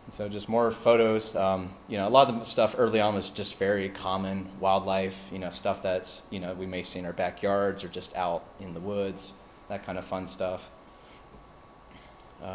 And so just more photos. A lot of the stuff early on was just very common wildlife, stuff that's, we may see in our backyards or just out in the woods, that kind of fun stuff.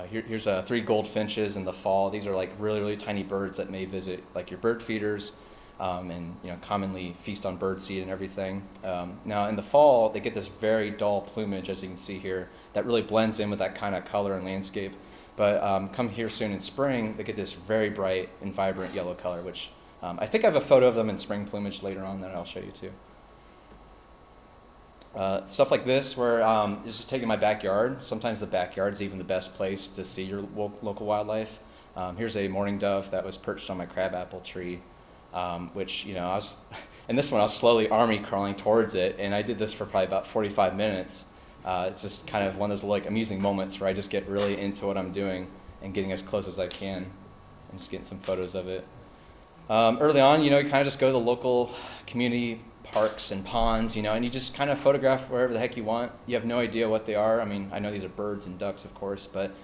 Here's 3 goldfinches in the fall. These are like really, really tiny birds that may visit like your bird feeders and commonly feast on bird seed and everything. Now in the fall, they get this very dull plumage, as you can see here, that really blends in with that kind of color and landscape. But come here soon in spring, they get this very bright and vibrant yellow color, which I think I have a photo of them in spring plumage later on that I'll show you too. Stuff like this where it's just taking my backyard. Sometimes the backyard is even the best place to see your local wildlife. Here's a mourning dove that was perched on my crabapple tree, which, I was, in this one I was slowly army crawling towards it, and I did this for probably about 45 minutes. It's just kind of one of those like amusing moments where I just get really into what I'm doing and getting as close as I can and just getting some photos of it. Early on, you kind of just go to the local community parks and ponds, and you just kind of photograph wherever the heck you want. You have no idea what they are. I mean, I know these are birds and ducks, of course, but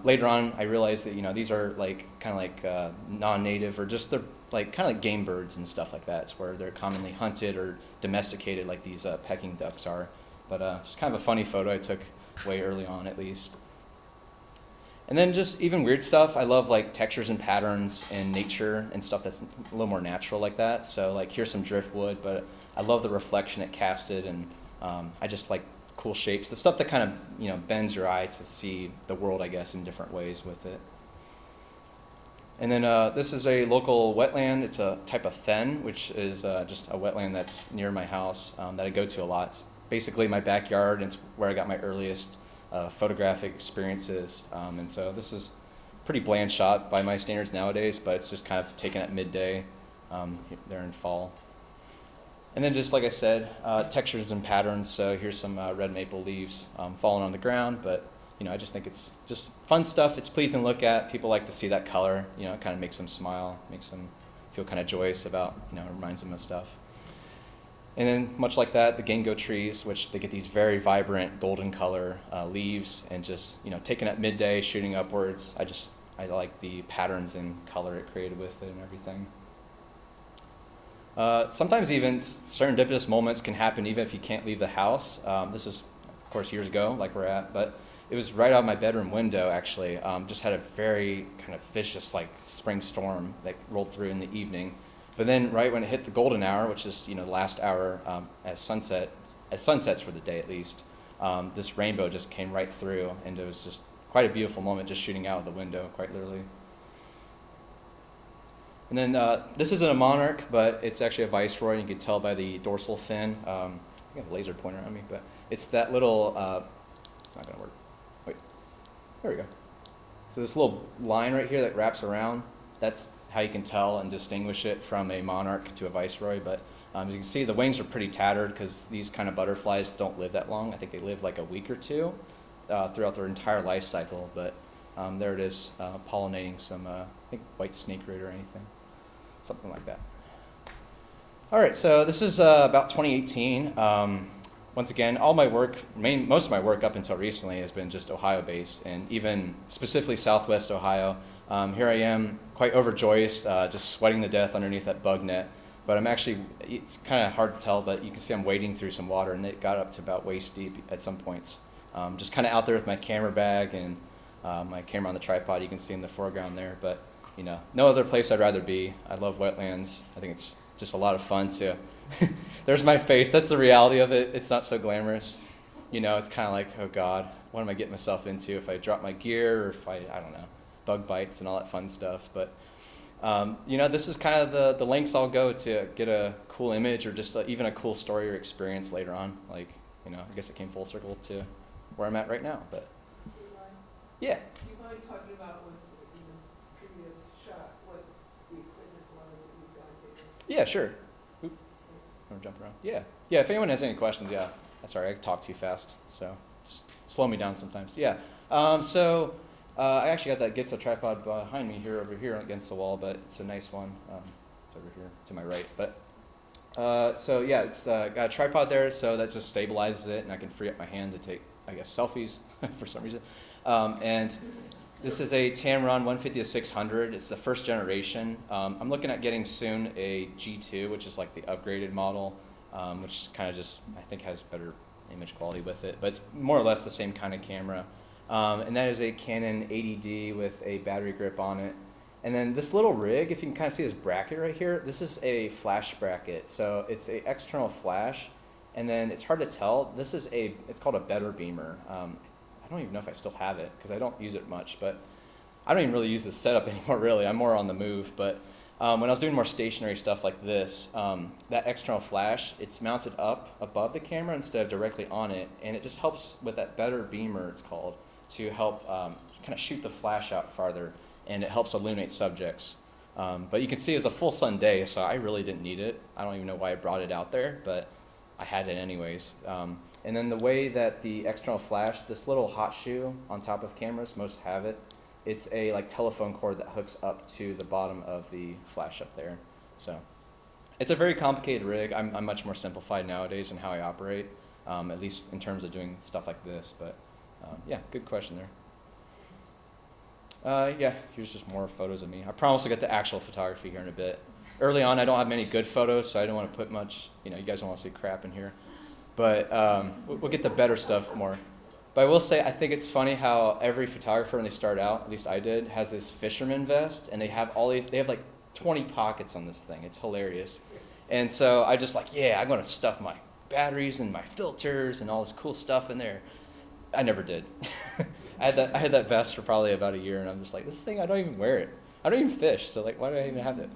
later on I realized that, these are like kind of like non-native or just they're like kind of like game birds and stuff like that. It's where they're commonly hunted or domesticated like these pecking ducks are. But just kind of a funny photo I took way early on at least. And then just even weird stuff. I love like textures and patterns in nature and stuff that's a little more natural like that. So like here's some driftwood, but I love the reflection it casted, and I just like cool shapes. The stuff that kind of bends your eye to see the world, I guess, in different ways with it. And then this is a local wetland. It's a type of fen, which is just a wetland that's near my house that I go to a lot. It's basically my backyard, and it's where I got my earliest photographic experiences. And so this is a pretty bland shot by my standards nowadays, but it's just kind of taken at midday there in fall. And then just like I said, textures and patterns. So here's some red maple leaves falling on the ground, but I just think it's just fun stuff. It's pleasing to look at. People like to see that color. It kind of makes them smile, makes them feel kind of joyous about, it reminds them of stuff. And then much like that, the ginkgo trees, which they get these very vibrant golden color leaves, and just, taken at midday, shooting upwards. I like the patterns and color it created with it and everything. Sometimes even serendipitous moments can happen even if you can't leave the house. This is, of course, years ago, like we're at, but it was right out of my bedroom window, actually. Just had a very kind of vicious, like, spring storm that rolled through in the evening. But then right when it hit the golden hour, which is, the last hour as sunsets for the day at least, this rainbow just came right through, and it was just quite a beautiful moment just shooting out of the window, quite literally. And then this isn't a monarch, but it's actually a viceroy. You can tell by the dorsal fin. I think I have a laser pointer on me, but it's that little, it's not going to work. Wait, there we go. So this little line right here that wraps around, that's how you can tell and distinguish it from a monarch to a viceroy. But as you can see, the wings are pretty tattered because these kind of butterflies don't live that long. I think they live like a week or two throughout their entire life cycle. But there it is, pollinating some, I think, white snake-root or anything, something like that. All right, so this is about 2018. Once again, all my work, most of my work up until recently has been just Ohio-based, and even specifically Southwest Ohio. Here I am, quite overjoyous, just sweating to death underneath that bug net. But I'm actually, it's kind of hard to tell, but you can see I'm wading through some water, and it got up to about waist deep at some points. Just kind of out there with my camera bag and my camera on the tripod. You can see in the foreground there, but no other place I'd rather be. I love wetlands. I think it's just a lot of fun to, there's my face. That's the reality of it. It's not so glamorous. It's kind of like, oh God, what am I getting myself into if I drop my gear or if I don't know, bug bites and all that fun stuff. But, this is kind of the lengths I'll go to get a cool image or just even a cool story or experience later on. Like, I guess it came full circle to where I'm at right now, but yeah. Do you mind talking about what in the previous shot, what the equipment was that you got there? Yeah, sure. Oop. I'm gonna jump around. Yeah. If anyone has any questions, yeah. Sorry, I talk too fast, so just slow me down sometimes. Yeah. I actually got that Gitzo tripod behind me over here against the wall, but it's a nice one. It's over here to my right. But it's got a tripod there, so that just stabilizes it, and I can free up my hand to take, I guess, selfies for some reason. And This is a Tamron 150-600. It's the first generation. I'm looking at getting soon a G2, which is like the upgraded model, which kind of just, I think, has better image quality with it. But it's more or less the same kind of camera. And that is a Canon 80D with a battery grip on it. And then this little rig, if you can kind of see this bracket right here, this is a flash bracket. So it's an external flash. And then it's hard to tell. It's called a better beamer. I don't even know if I still have it because I don't use it much, but I don't even really use this setup anymore, really. I'm more on the move. But when I was doing more stationary stuff like this, that external flash, it's mounted up above the camera instead of directly on it, and it just helps with that better beamer, it's called, to help kind of shoot the flash out farther, and it helps illuminate subjects. But you can see it's a full sun day, so I really didn't need it. I don't even know why I brought it out there, but I had it anyways. And then the way that the external flash, this little hot shoe on top of cameras, most have it. It's a like telephone cord that hooks up to the bottom of the flash up there. So it's a very complicated rig. I'm much more simplified nowadays in how I operate, at least in terms of doing stuff like this. But yeah, good question there. Yeah, here's just more photos of me. I promise to get the actual photography here in a bit. Early on, I don't have many good photos, so I don't want to put much, you guys don't want to see crap in here. But we'll get the better stuff more. But I will say, I think it's funny how every photographer when they start out, at least I did, has this fisherman vest, and they have like 20 pockets on this thing. It's hilarious. And so I just like, yeah, I'm going to stuff my batteries and my filters and all this cool stuff in there. I never did. I had that vest for probably about a year, and I'm just like, this thing, I don't even wear it. I don't even fish, so like, why do I even have it?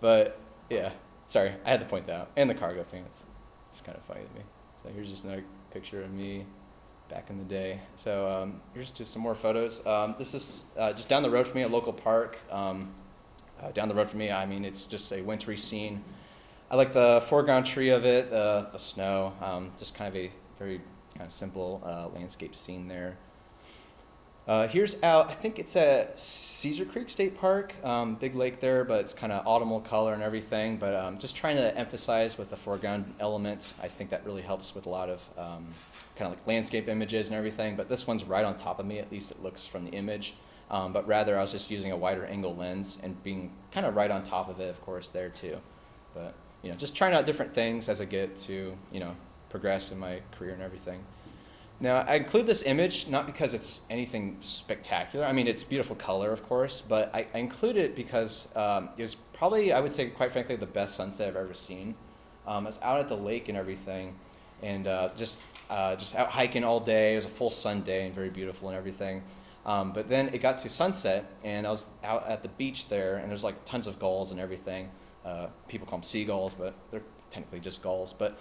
But yeah, sorry, I had to point that out. And the cargo pants. It's kind of funny to me. So here's just another picture of me back in the day. So here's just some more photos. This is just down the road from me, a local park. Down the road from me, I mean, it's just a wintry scene. I like the foreground tree of it, the snow, just kind of a very kind of simple landscape scene there. Here's out, I think it's at Cedar Creek State Park, big lake there, but it's kind of autumnal color and everything, but just trying to emphasize with the foreground elements. I think that really helps with a lot of kind of like landscape images and everything, but this one's right on top of me, at least it looks from the image, but rather I was just using a wider angle lens and being kind of right on top of it, of course, there too. But, just trying out different things as I get to, progress in my career and everything. Now, I include this image not because it's anything spectacular. I mean, it's beautiful color, of course, but I include it because it was probably, I would say, quite frankly, the best sunset I've ever seen. I was out at the lake and everything, and just out hiking all day. It was a full sun day and very beautiful and everything. But then it got to sunset, and I was out at the beach there, and there's like tons of gulls and everything. People call them seagulls, but they're technically just gulls. But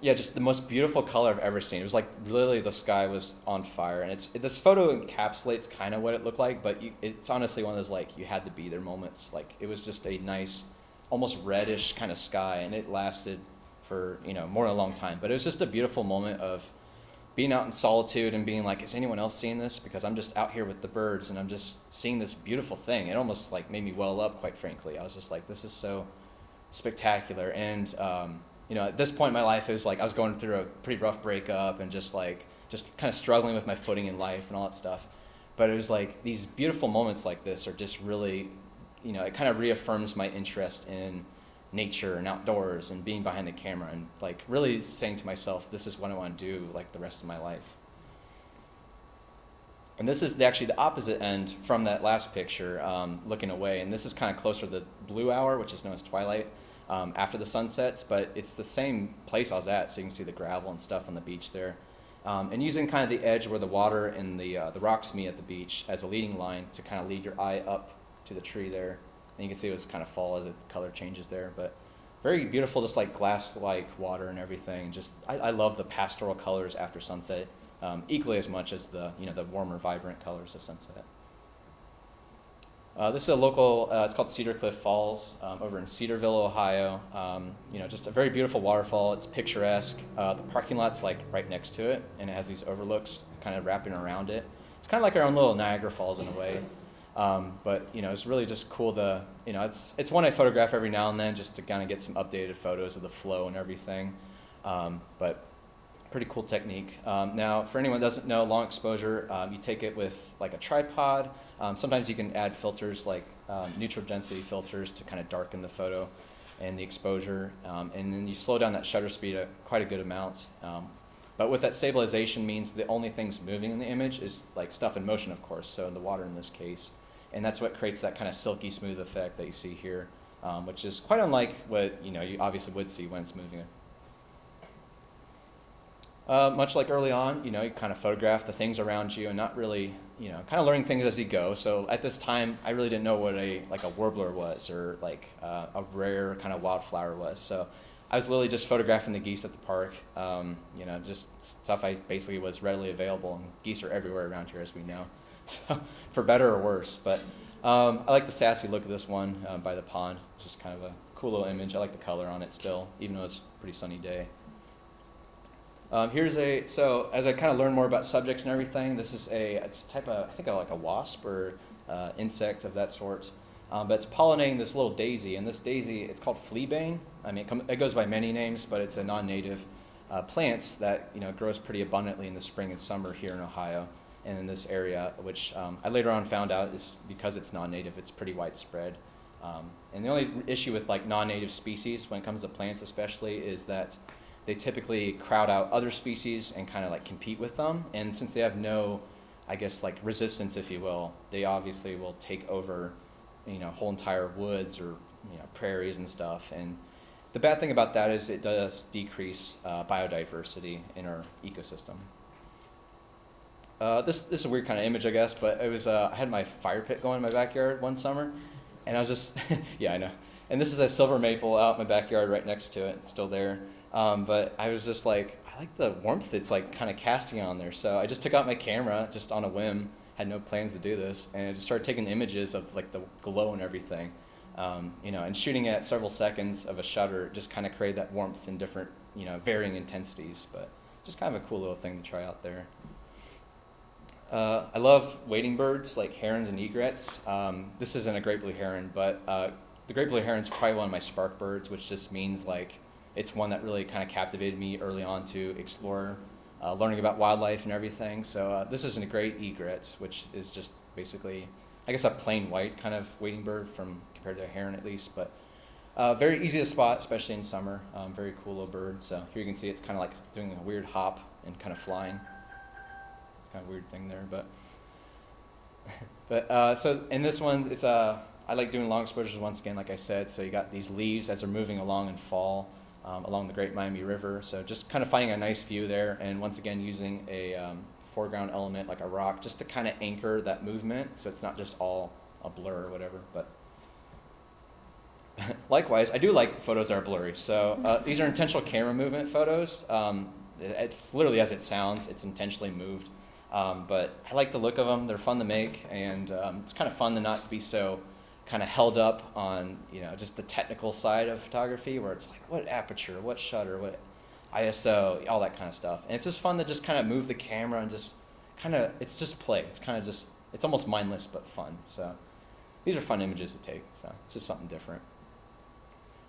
yeah, just the most beautiful color I've ever seen. It was like literally the sky was on fire, and this photo encapsulates kind of what it looked like, but it's honestly one of those like you had to be there moments. Like it was just a nice, almost reddish kind of sky, and it lasted for more than a long time. But it was just a beautiful moment of being out in solitude and being like, is anyone else seeing this? Because I'm just out here with the birds, and I'm just seeing this beautiful thing. It almost like made me well up, quite frankly. I was just like, this is so spectacular. And at this point in my life, it was like I was going through a pretty rough breakup and just kind of struggling with my footing in life and all that stuff. But it was like these beautiful moments like this are just really, it kind of reaffirms my interest in nature and outdoors and being behind the camera and like really saying to myself, this is what I want to do like the rest of my life. And this is actually the opposite end from that last picture, looking away. And this is kind of closer to the blue hour, which is known as twilight. After the sun sets, but it's the same place I was at, so you can see the gravel and stuff on the beach there. And using kind of the edge where the water and the rocks meet at the beach as a leading line to kind of lead your eye up to the tree there. And you can see it was kind of fall as the color changes there, but very beautiful, just like glass-like water and everything. Just I love the pastoral colors after sunset, equally as much as the the warmer, vibrant colors of sunset. This is a local, it's called Cedar Cliff Falls over in Cedarville, Ohio. Just a very beautiful waterfall. It's picturesque. The parking lot's like right next to it, and it has these overlooks kind of wrapping around it. It's kind of like our own little Niagara Falls in a way. But it's really just cool it's one I photograph every now and then just to kind of get some updated photos of the flow and everything. But Pretty cool technique. Now, for anyone that doesn't know, long exposure, you take it with like a tripod. Sometimes you can add filters like neutral density filters to kind of darken the photo and the exposure, and then you slow down that shutter speed quite a good amount. But with that stabilization means the only things moving in the image is like stuff in motion, of course, so in the water in this case. And that's what creates that kind of silky smooth effect that you see here, which is quite unlike what you obviously would see when it's moving. Much like early on, you kind of photograph the things around you and not really, kind of learning things as you go. So at this time, I really didn't know what a warbler was or like a rare kind of wildflower was. So I was literally just photographing the geese at the park, just stuff I basically was readily available. And geese are everywhere around here, as we know, so for better or worse. But I like the sassy look of this one by the pond. It's just kind of a cool little image. I like the color on it still, even though it's a pretty sunny day. So as I kind of learn more about subjects and everything, this is it's type of, I think like a wasp or insect of that sort. But it's pollinating this little daisy, and this daisy, it's called fleabane. I mean, it goes by many names, but it's a non-native plant that grows pretty abundantly in the spring and summer here in Ohio and in this area, which I later on found out is because it's non-native, it's pretty widespread. And the only issue with like non-native species when it comes to plants especially is that they typically crowd out other species and kind of like compete with them. And since they have no, I guess, like resistance, if you will, they obviously will take over, whole entire woods or, prairies and stuff. And the bad thing about that is it does decrease biodiversity in our ecosystem. This is a weird kind of image, I guess, but it was, I had my fire pit going in my backyard one summer, and I was just, yeah, I know. And this is a silver maple out in my backyard right next to it. It's still there. But I was just like, I like the warmth it's like kind of casting on there. So I just took out my camera just on a whim, had no plans to do this, and I just started taking images of like the glow and everything. And shooting at several seconds of a shutter just kind of created that warmth in different, varying intensities. But just kind of a cool little thing to try out there. I love wading birds like herons and egrets. This isn't a great blue heron, but the great blue heron is probably one of my spark birds, which just means like it's one that really kind of captivated me early on to explore, learning about wildlife and everything. So this is a great egret, which is just basically, I guess, a plain white kind of wading bird compared to a heron at least, but very easy to spot, especially in summer. Very cool little bird. So here you can see it's kind of like doing a weird hop and kind of flying. It's kind of a weird thing there, but so in this one, it's I like doing long exposures once again, like I said. So you got these leaves as they're moving along in fall. Along the Great Miami River. So just kind of finding a nice view there, and once again using a foreground element like a rock just to kind of anchor that movement so it's not just all a blur or whatever. But likewise, I do like photos that are blurry. So these are intentional camera movement photos. It's literally as it sounds, it's intentionally moved. But I like the look of them. They're fun to make, and it's kind of fun to not be so kind of held up on just the technical side of photography, where it's like what aperture, what shutter, what ISO, all that kind of stuff. And it's just fun to just kind of move the camera and just kind of, it's just play. It's kind of just, it's almost mindless but fun. So these are fun images to take. So it's just something different.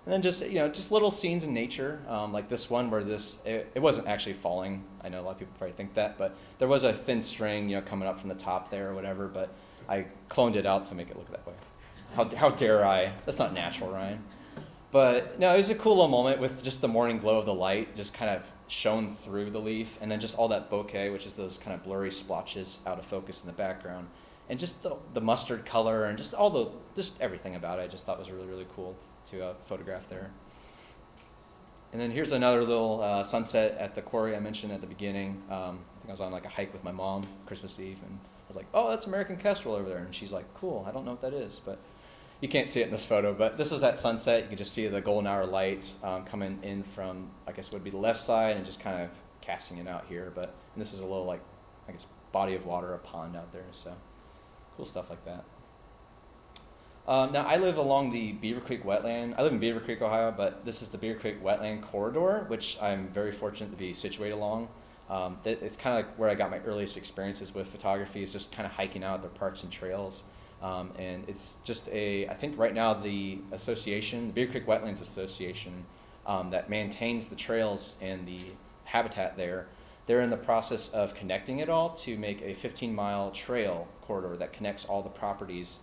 And then just little scenes in nature, like this one where it wasn't actually falling. I know a lot of people probably think that, but there was a thin string coming up from the top there or whatever, but I cloned it out to make it look that way. How dare I? That's not natural, Ryan. But no, it was a cool little moment with just the morning glow of the light just kind of shone through the leaf, and then just all that bokeh, which is those kind of blurry splotches out of focus in the background, and just the mustard color and just just everything about it I just thought was really, really cool to photograph there. And then here's another little sunset at the quarry I mentioned at the beginning. I think I was on like a hike with my mom Christmas Eve, and I was like, oh, that's American kestrel over there. And she's like, cool, I don't know what that is, but you can't see it in this photo, but this was at sunset. You can just see the golden hour lights coming in from, I guess would be the left side, and just kind of casting it out here. And this is a little like, I guess, body of water, a pond out there. So cool stuff like that. Now I live along the Beaver Creek wetland. I live in Beaver Creek, Ohio, but this is the Beaver Creek wetland corridor, which I'm very fortunate to be situated along. It's kind of like where I got my earliest experiences with photography, is just kind of hiking out the parks and trails. And it's just I think right now the association, the Beaver Creek Wetlands Association, that maintains the trails and habitat there. They're in the process of connecting it all to make a 15-mile trail corridor that connects all the properties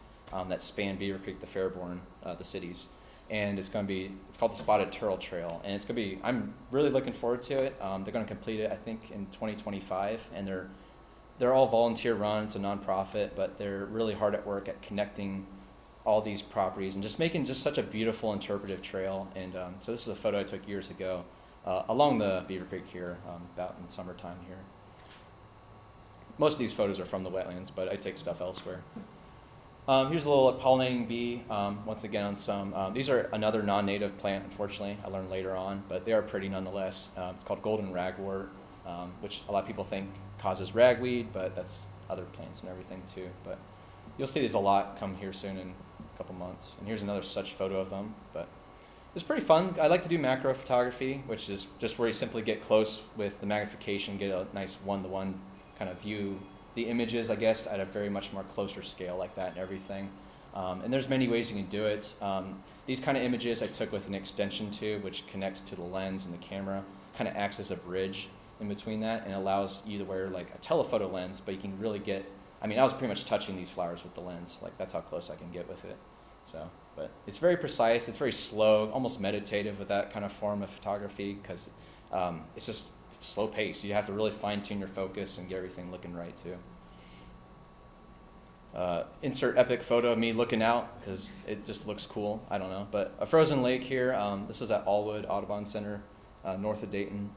that span Beaver Creek, the Fairborn, the cities. And it's called the Spotted Turtle Trail. And I'm really looking forward to it. They're going to complete it, I think, in 2025. And they're all volunteer run. It's a nonprofit, but they're really hard at work at connecting all these properties and just making just such a beautiful interpretive trail. And so this is a photo I took years ago along the Beaver Creek here, about in summertime here. Most of these photos are from the wetlands, but I take stuff elsewhere. Here's a little pollinating bee, once again on some. These are another non-native plant, unfortunately. I learned later on, but they are pretty nonetheless. It's called golden ragwort, which a lot of people think causes ragweed, but that's other plants and everything too. But you'll see these a lot come here soon in a couple months. And here's another such photo of them. But it's pretty fun. I like to do macro photography, which is just where you simply get close with the magnification, get a nice one-to-one kind of view the images, I guess, at a very much more closer scale like that and everything. And there's many ways you can do it. These kind of images I took with an extension tube, which connects to the lens and the camera, kind of acts as a bridge in between that and allows you to wear like a telephoto lens, but you can really get, I was pretty much touching these flowers with the lens. Like that's how close I can get with it. So, but it's very precise, it's very slow, almost meditative with that kind of form of photography because it's just slow pace. You have to really fine tune your focus and get everything looking right too. Insert epic photo of me looking out because it just looks cool. I don't know, but a frozen lake here. This is at Allwood Audubon Center, north of Dayton.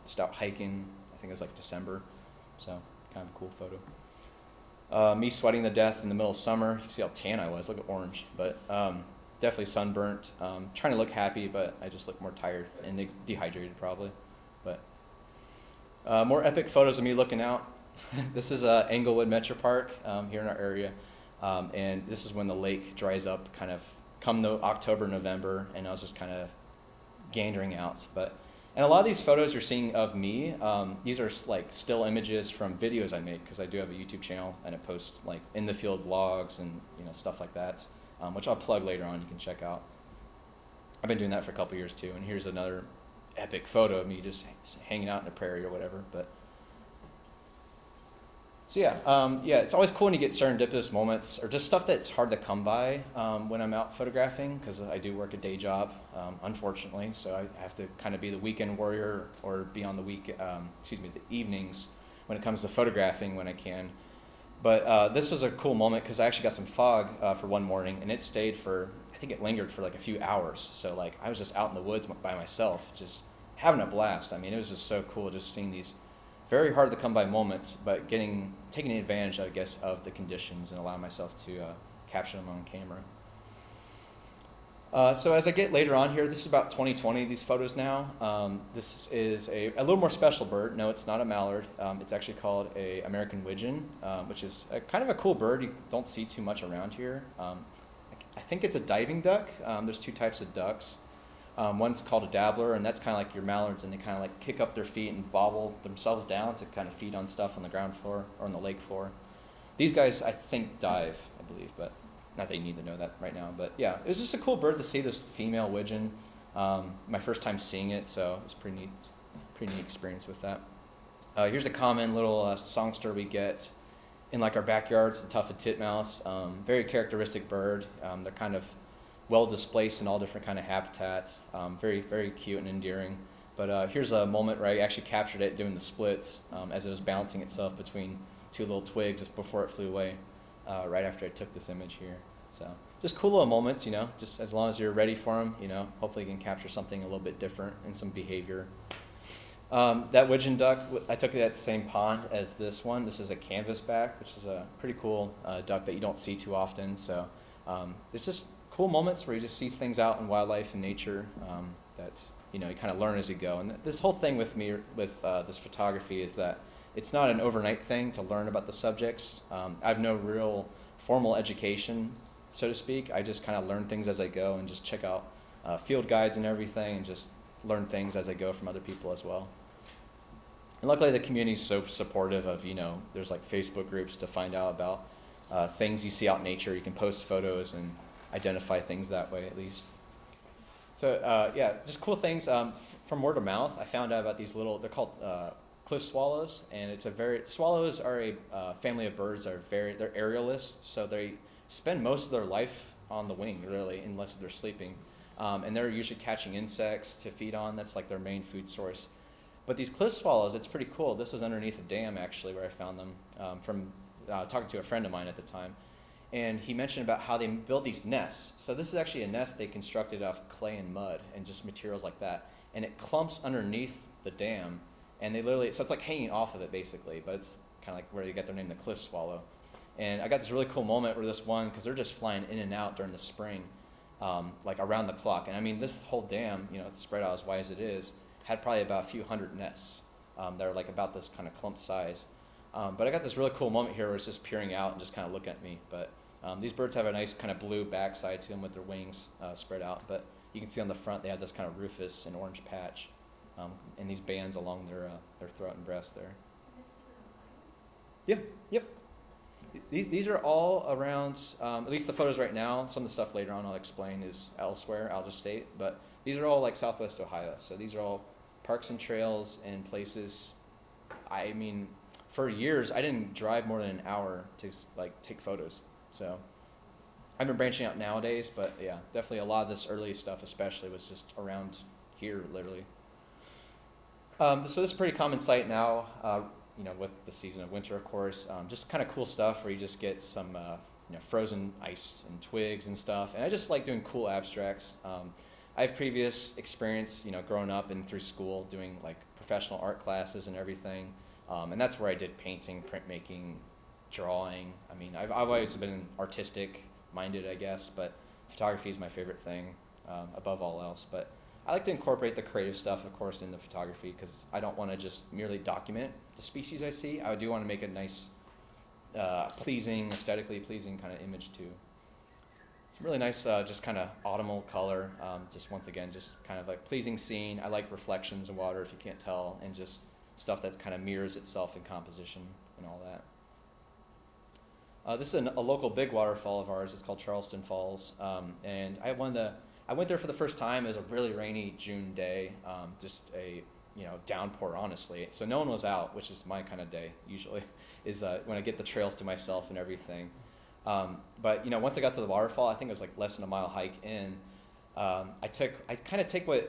Just out hiking. I think it was like December, so kind of a cool photo. Me sweating to death in the middle of summer. You can see how tan I was. Look at orange, but definitely sunburnt. Trying to look happy, but I just look more tired and dehydrated probably. But more epic photos of me looking out. This is Englewood Metro Park here in our area, and this is when the lake dries up kind of come October, November, and I was just kind of gandering out. And a lot of these photos you're seeing of me, these are like still images from videos I make because I do have a YouTube channel and I post like in the field vlogs and stuff like that, which I'll plug later on. You can check out. I've been doing that for a couple years too, and here's another epic photo of me just hanging out in a prairie or whatever. So yeah, it's always cool when you get serendipitous moments or just stuff that's hard to come by when I'm out photographing because I do work a day job, unfortunately. So I have to kind of be the weekend warrior or be on the evenings when it comes to photographing when I can. But this was a cool moment because I actually got some fog for one morning and it stayed I think it lingered for like a few hours. So like I was just out in the woods by myself, just having a blast. It was just so cool just seeing these very hard to come by moments, but taking advantage, I guess, of the conditions and allowing myself to capture them on camera. So as I get later on here, this is about 2020, these photos now. This is a little more special bird. No, it's not a mallard. It's actually called a American widgeon, which is kind of a cool bird you don't see too much around here. I think it's a diving duck. There's two types of ducks. One's called a dabbler, and that's kind of like your mallards, and they kind of like kick up their feet and bobble themselves down to kind of feed on stuff on the ground floor or on the lake floor. These guys, I think, dive, I believe, but not that you need to know that right now. But yeah, it was just a cool bird to see this female widgeon. My first time seeing it, so it was pretty neat experience with that. Here's a common little songster we get in like our backyards, the tufted titmouse. Very characteristic bird. They're kind of well displaced in all different kind of habitats. Very, very cute and endearing. But here's a moment where I actually captured it doing the splits as it was balancing itself between two little twigs before it flew away right after I took this image here. So just cool little moments, just as long as you're ready for them, hopefully you can capture something a little bit different and some behavior. That widgeon duck, I took it at the same pond as this one. This is a canvasback, which is a pretty cool duck that you don't see too often. So it's just cool moments where you just see things out in wildlife and nature that you kind of learn as you go. And this whole thing with me with this photography is that it's not an overnight thing to learn about the subjects. I have no real formal education, so to speak. I just kind of learn things as I go and just check out field guides and everything and just learn things as I go from other people as well. And luckily the community is so supportive of, there's like Facebook groups to find out about things you see out in nature. You can post photos and identify things that way at least. So yeah, just cool things. From word of mouth, I found out about these little. They're called cliff swallows, and swallows are a family of birds that are they're aerialists, so they spend most of their life on the wing, really, unless they're sleeping, and they're usually catching insects to feed on. That's like their main food source. But these cliff swallows, it's pretty cool. This was underneath a dam, actually, where I found them from talking to a friend of mine at the time. And he mentioned about how they build these nests. So this is actually a nest they constructed off clay and mud and just materials like that. And it clumps underneath the dam. And they literally, so it's like hanging off of it, basically. But it's kind of like where you get their name, the cliff swallow. And I got this really cool moment where this one, because they're just flying in and out during the spring, like around the clock. And I mean, this whole dam, it's spread out as wide as it is, had probably about a few hundred nests that are like about this kind of clump size. But I got this really cool moment here where it's just peering out and just kind of looking at me. But these birds have a nice kind of blue backside to them with their wings spread out. But you can see on the front they have this kind of rufous and orange patch and these bands along their throat and breast there. Yeah, yep. These are all around, at least the photos right now. Some of the stuff later on I'll explain is elsewhere, out of state. But these are all like Southwest Ohio. So these are all parks and trails and places. I mean, for years I didn't drive more than an hour to like take photos. So I've been branching out nowadays, but yeah, definitely a lot of this early stuff especially was just around here, literally. So this is a pretty common sight now, with the season of winter, of course. Just kind of cool stuff where you just get some frozen ice and twigs and stuff. And I just like doing cool abstracts. I have previous experience, growing up and through school doing like professional art classes and everything. And that's where I did painting, printmaking, drawing. I mean, I've always been artistic minded, I guess, but photography is my favorite thing above all else. But I like to incorporate the creative stuff, of course, in the photography because I don't want to just merely document the species I see. I do want to make a nice, aesthetically pleasing kind of image too. It's really nice, just kind of autumnal color. Just once again, just kind of like pleasing scene. I like reflections in water, if you can't tell, and just stuff that's kind of mirrors itself in composition and all that. This is a local big waterfall of ours. It's called Charleston Falls, and I went there for the first time. It was a really rainy June day, just a downpour, honestly. So no one was out, which is my kind of day usually, is when I get the trails to myself and everything. But once I got to the waterfall, I think it was like less than a mile hike in. I kind of take when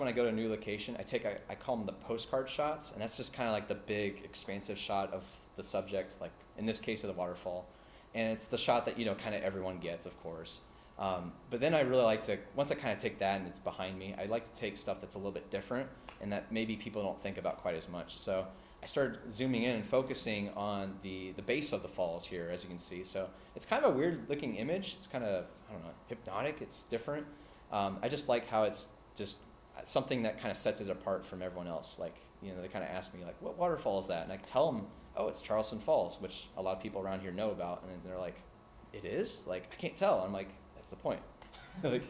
I go to a new location, I call them the postcard shots, and that's just kind of like the big expansive shot of the subject, like in this case of the waterfall. And it's the shot that kind of everyone gets, of course. But then I really like to, once I kind of take that and it's behind me, I like to take stuff that's a little bit different and that maybe people don't think about quite as much. So I started zooming in and focusing on the base of the falls here, as you can see. So it's kind of a weird looking image. It's kind of, I don't know, hypnotic. It's different. I just like how it's just something that kind of sets it apart from everyone else. Like, they kind of ask me, like, what waterfall is that? And I tell them, oh, it's Charleston Falls, which a lot of people around here know about. And they're like, it is? Like, I can't tell. I'm like, that's the point. Like,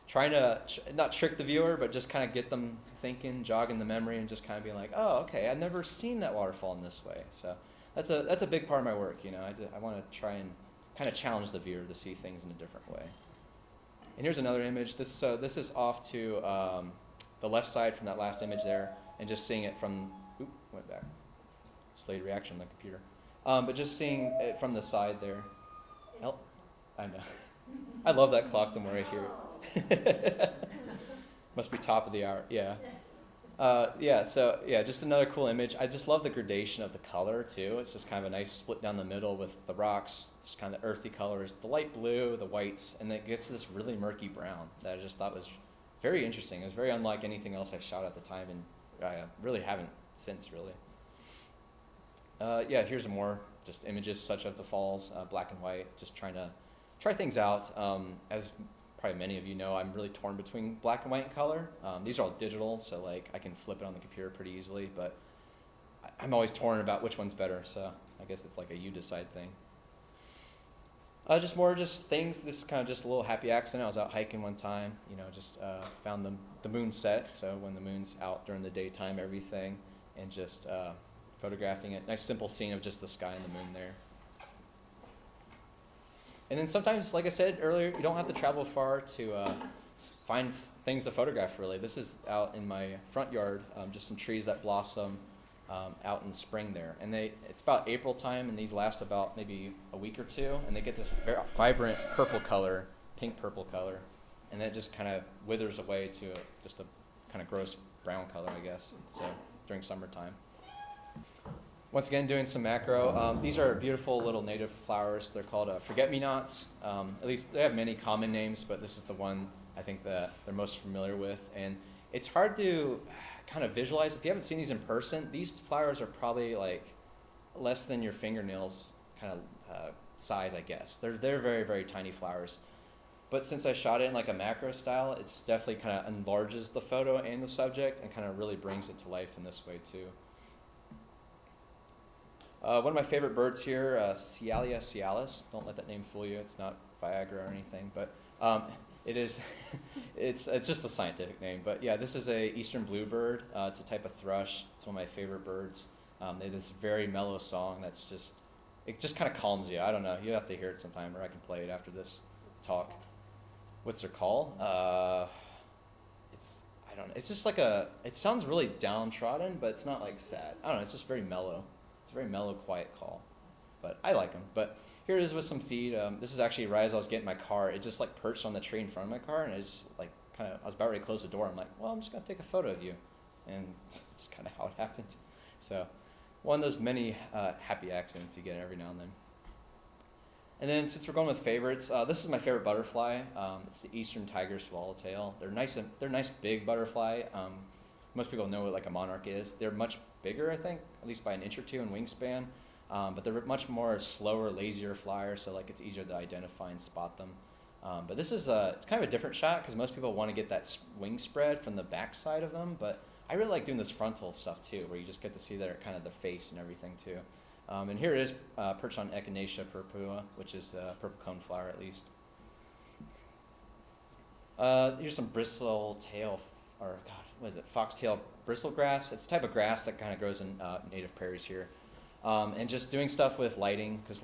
trying to not trick the viewer, but just kind of get them thinking, jogging the memory, and just kind of being like, oh, okay, I've never seen that waterfall in this way. So that's a big part of my work. I want to try and kind of challenge the viewer to see things in a different way. And here's another image. This is off to the left side from that last image there, and just seeing it from, went back. It's delayed reaction on the computer. But just seeing it from the side there. I know. I love that clock the more I hear it. Must be top of the hour. Yeah. Just another cool image. I just love the gradation of the color too. It's just kind of a nice split down the middle with the rocks, just kind of earthy colors, the light blue, the whites, and then it gets this really murky brown that I just thought was very interesting. It was very unlike anything else I shot at the time, and I really haven't since, really. Here's more just images such of the falls, black and white, just trying to try things out. As probably many of you know, I'm really torn between black and white and color. These are all digital, so like I can flip it on the computer pretty easily, but I'm always torn about which one's better, so I guess it's like a you decide thing. Just things, this is kind of just a little happy accident. I was out hiking one time, just found the moon set, so when the moon's out during the daytime, everything, and just photographing it. Nice simple scene of just the sky and the moon there. And then sometimes, like I said earlier, you don't have to travel far to find things to photograph really. This is out in my front yard, just some trees that blossom out in spring there. And it's about April time, and these last about maybe a week or two, and they get this very vibrant purple color, pink purple color, and then it just kind of withers away to just a kind of gross brown color, I guess, so during summertime. Once again, doing some macro. These are beautiful little native flowers. They're called forget-me-nots. At least they have many common names, but this is the one I think that they're most familiar with. And it's hard to kind of visualize. If you haven't seen these in person, these flowers are probably like less than your fingernails kind of size, I guess. They're very, very tiny flowers. But since I shot it in like a macro style, it's definitely kind of enlarges the photo and the subject and kind of really brings it to life in this way too. One of my favorite birds here, Cialia cialis. Don't let that name fool you. It's not Viagra or anything, but it is. it's just a scientific name. But yeah, this is a eastern bluebird. It's a type of thrush. It's one of my favorite birds. They have this very mellow song that's it just kind of calms you. I don't know. You have to hear it sometime, or I can play it after this talk. What's their call? I don't know. It's just like it sounds really downtrodden, but it's not like sad. I don't know. It's just very mellow. It's a very mellow, quiet call, but I like them. But here it is with some feed. This is actually right as I was getting my car. It just like perched on the tree in front of my car, and I just like I was about ready to close the door. I'm like, well, I'm just gonna take a photo of you, and it's kind of how it happened. So one of those many happy accidents you get every now and then. And then since we're going with favorites, this is my favorite butterfly. It's the eastern tiger swallowtail. They're nice big butterfly. Most people know what like a monarch is. They're much bigger, I think, at least by an inch or two in wingspan. But they're much more slower, lazier flyers, so like it's easier to identify and spot them. But this is it's kind of a different shot because most people want to get that wing spread from the back side of them. But I really like doing this frontal stuff too, where you just get to see their kind of the face and everything too. And here it is perched on Echinacea purpura, which is a purple cone flower at least. Here's some foxtail bristlegrass. It's a type of grass that kind of grows in native prairies here. And just doing stuff with lighting, because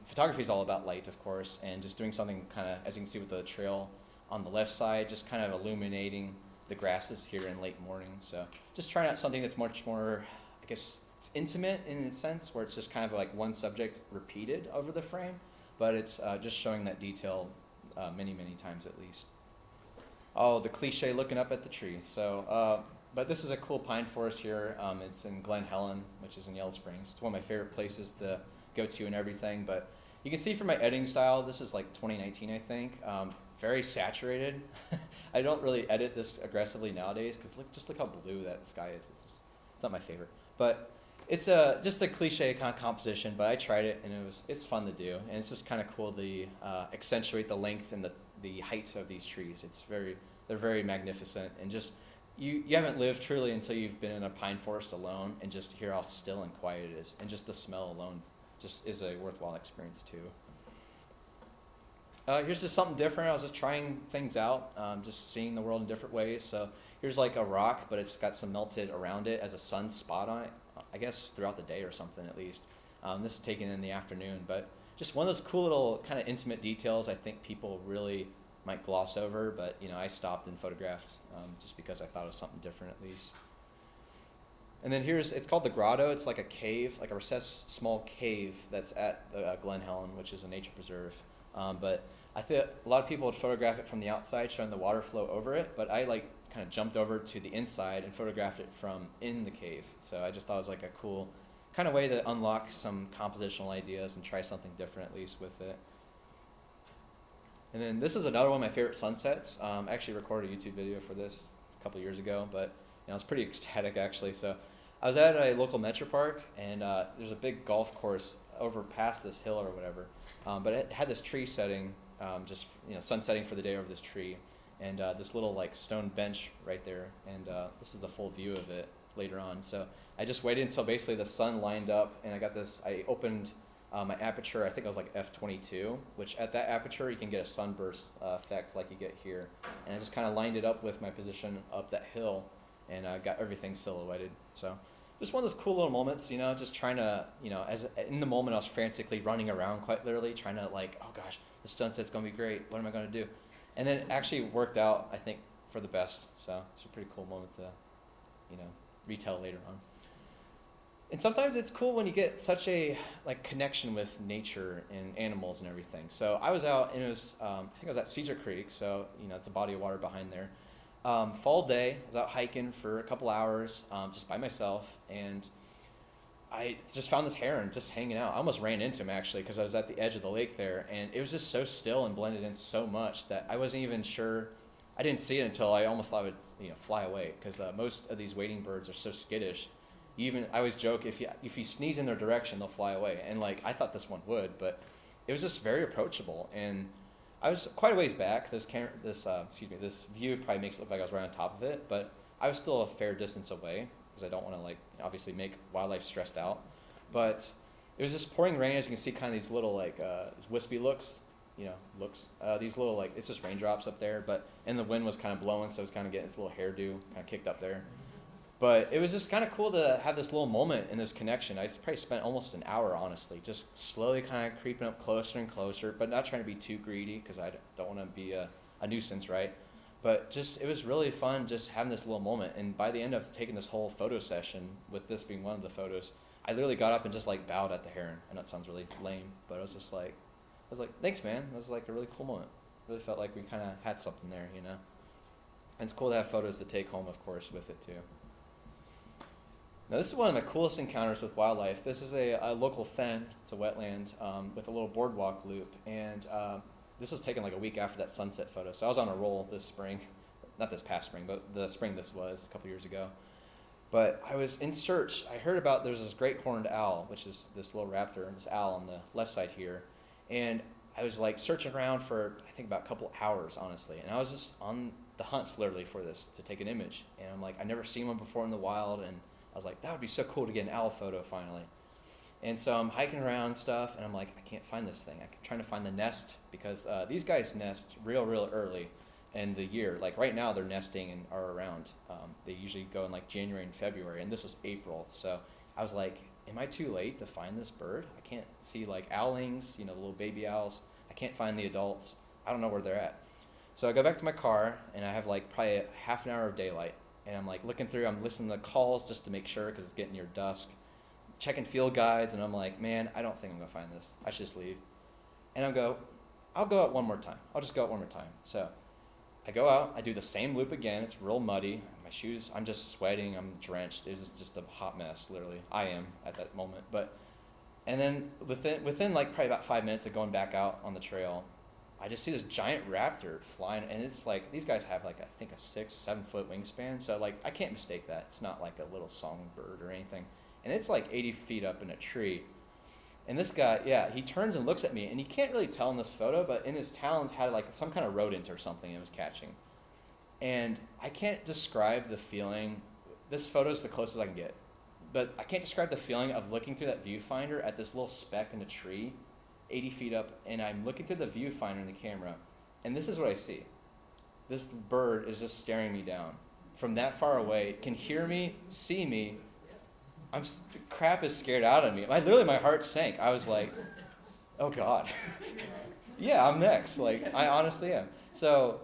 photography is all about light, of course, and just doing something kind of, as you can see with the trail on the left side, just kind of illuminating the grasses here in late morning. So just trying out something that's much more, I guess, it's intimate in a sense, where it's just kind of like one subject repeated over the frame, but it's just showing that detail many, many times at least. Oh, the cliche looking up at the tree. So, but this is a cool pine forest here. It's in Glen Helen, which is in Yellow Springs. It's one of my favorite places to go to and everything. But you can see from my editing style, this is like 2019, I think. Very saturated. I don't really edit this aggressively nowadays because just look how blue that sky is. It's not my favorite, but it's just a cliche kind of composition. But I tried it and it's fun to do, and it's just kind of cool to accentuate the length and the height of these trees. They're very magnificent, and just you haven't lived truly until you've been in a pine forest alone and just hear how still and quiet it is, and just the smell alone just is a worthwhile experience too. Here's just something different. I was just trying things out, just seeing the world in different ways. So here's like a rock, but it's got some melted around it as a sun spot on it, I guess throughout the day or something at least. This is taken in the afternoon, but just one of those cool little kind of intimate details I think people really might gloss over, but I stopped and photographed just because I thought it was something different at least. And then it's called the Grotto. It's like a cave, like a recessed small cave that's at Glen Helen, which is a nature preserve. But I think a lot of people would photograph it from the outside, showing the water flow over it, but I kind of jumped over to the inside and photographed it from in the cave. So I just thought it was like a cool kind of way to unlock some compositional ideas and try something different at least with it. And then this is another one of my favorite sunsets. I actually recorded a YouTube video for this a couple years ago, but I was pretty ecstatic actually. So I was at a local metro park, and there's a big golf course over past this hill or whatever, but it had this tree setting, just sunsetting for the day over this tree, and this little like stone bench right there, and this is the full view of it later on. So I just waited until basically the sun lined up, and I opened my aperture. I think I was like f/22, which at that aperture you can get a sunburst effect like you get here, and I just kind of lined it up with my position up that hill, and got everything silhouetted. So just one of those cool little moments, just trying to, as in the moment I was frantically running around quite literally trying to oh gosh, the sunset's gonna be great, what am I gonna do? And then it actually worked out, I think, for the best. So it's a pretty cool moment to, retell later on. And sometimes it's cool when you get such a connection with nature and animals and everything. So I was out, and it was I think I was at Cedar Creek, so it's a body of water behind there. Fall day, I was out hiking for a couple hours, just by myself, and I just found this heron just hanging out. I almost ran into him actually because I was at the edge of the lake there, and it was just so still and blended in so much that I wasn't even sure. I didn't see it until I almost thought it would fly away, because most of these wading birds are so skittish. I always joke, if you sneeze in their direction, they'll fly away, and I thought this one would, but it was just very approachable, and I was quite a ways back. This view probably makes it look like I was right on top of it, but I was still a fair distance away, because I don't want to obviously make wildlife stressed out. But it was just pouring rain, as you can see, kind of these little wispy looks. These little it's just raindrops up there, and the wind was kind of blowing, so it was kind of getting this little hairdo kind of kicked up there. But it was just kind of cool to have this little moment in this connection. I probably spent almost an hour, honestly, just slowly kind of creeping up closer and closer, but not trying to be too greedy, because I don't want to be a nuisance, right? But just, it was really fun just having this little moment. And by the end of taking this whole photo session, with this being one of the photos, I literally got up and just bowed at the heron. I know it sounds really lame, but I was like, thanks, man. It was a really cool moment. Really felt like we kind of had something there, And it's cool to have photos to take home, of course, with it too. Now, this is one of the coolest encounters with wildlife. This is a local fen. It's a wetland with a little boardwalk loop. And this was taken a week after that sunset photo. So I was on a roll this spring. Not this past spring, but the spring this was, a couple years ago. But I was in search. I heard about there's this great horned owl, which is this little raptor, this owl on the left side here. And I was searching around for, I think, about a couple hours, honestly. And I was just on the hunt, literally, for this, to take an image. And I'm I've never seen one before in the wild. And I was that would be so cool to get an owl photo finally. And so I'm hiking around and stuff, and I'm I can't find this thing. I'm trying to find the nest, because these guys nest real early in the year. Right now they're nesting and are around. They usually go in January and February, and this was April. So I was am I too late to find this bird? I can't see owlings, the little baby owls. I can't find the adults. I don't know where they're at. So I go back to my car, and I have probably a half an hour of daylight. And I'm looking through, I'm listening to calls just to make sure, because it's getting near dusk. Checking field guides, and I'm man, I don't think I'm going to find this. I should just leave. And I'll go out one more time. I'll just go out one more time. So I go out, I do the same loop again. It's real muddy. My shoes, I'm just sweating, I'm drenched. It was just a hot mess, literally. I am at that moment. And then within probably about 5 minutes of going back out on the trail, I just see this giant raptor flying, and it's these guys have I think a 6-7 foot wingspan, so I can't mistake that. It's not a little songbird or anything, and it's 80 feet up in a tree. And this guy, yeah, he turns and looks at me, and you can't really tell in this photo, but in his talons had some kind of rodent or something it was catching. And I can't describe the feeling. This photo is the closest I can get, but I can't describe the feeling of looking through that viewfinder at this little speck in a tree 80 feet up, and I'm looking through the viewfinder in the camera, and this is what I see. This bird is just staring me down from that far away, can hear me, see me. The crap is scared out of me. My heart sank. I was oh God. Yeah, I'm next. I honestly am. So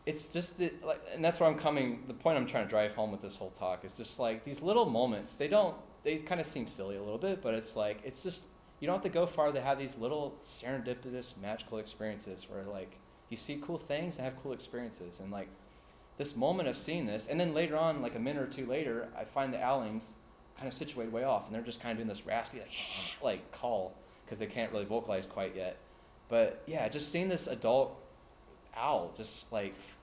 it's just and that's where I'm coming. The point I'm trying to drive home with this whole talk is just these little moments. They kind of seem silly a little bit, but it's it's just, you don't have to go far to have these little serendipitous, magical experiences where you see cool things and have cool experiences. And this moment of seeing this, and then later on, a minute or two later, I find the owlings kind of situated way off, and they're just kind of doing this raspy call, because they can't really vocalize quite yet. But yeah, just seeing this adult owl just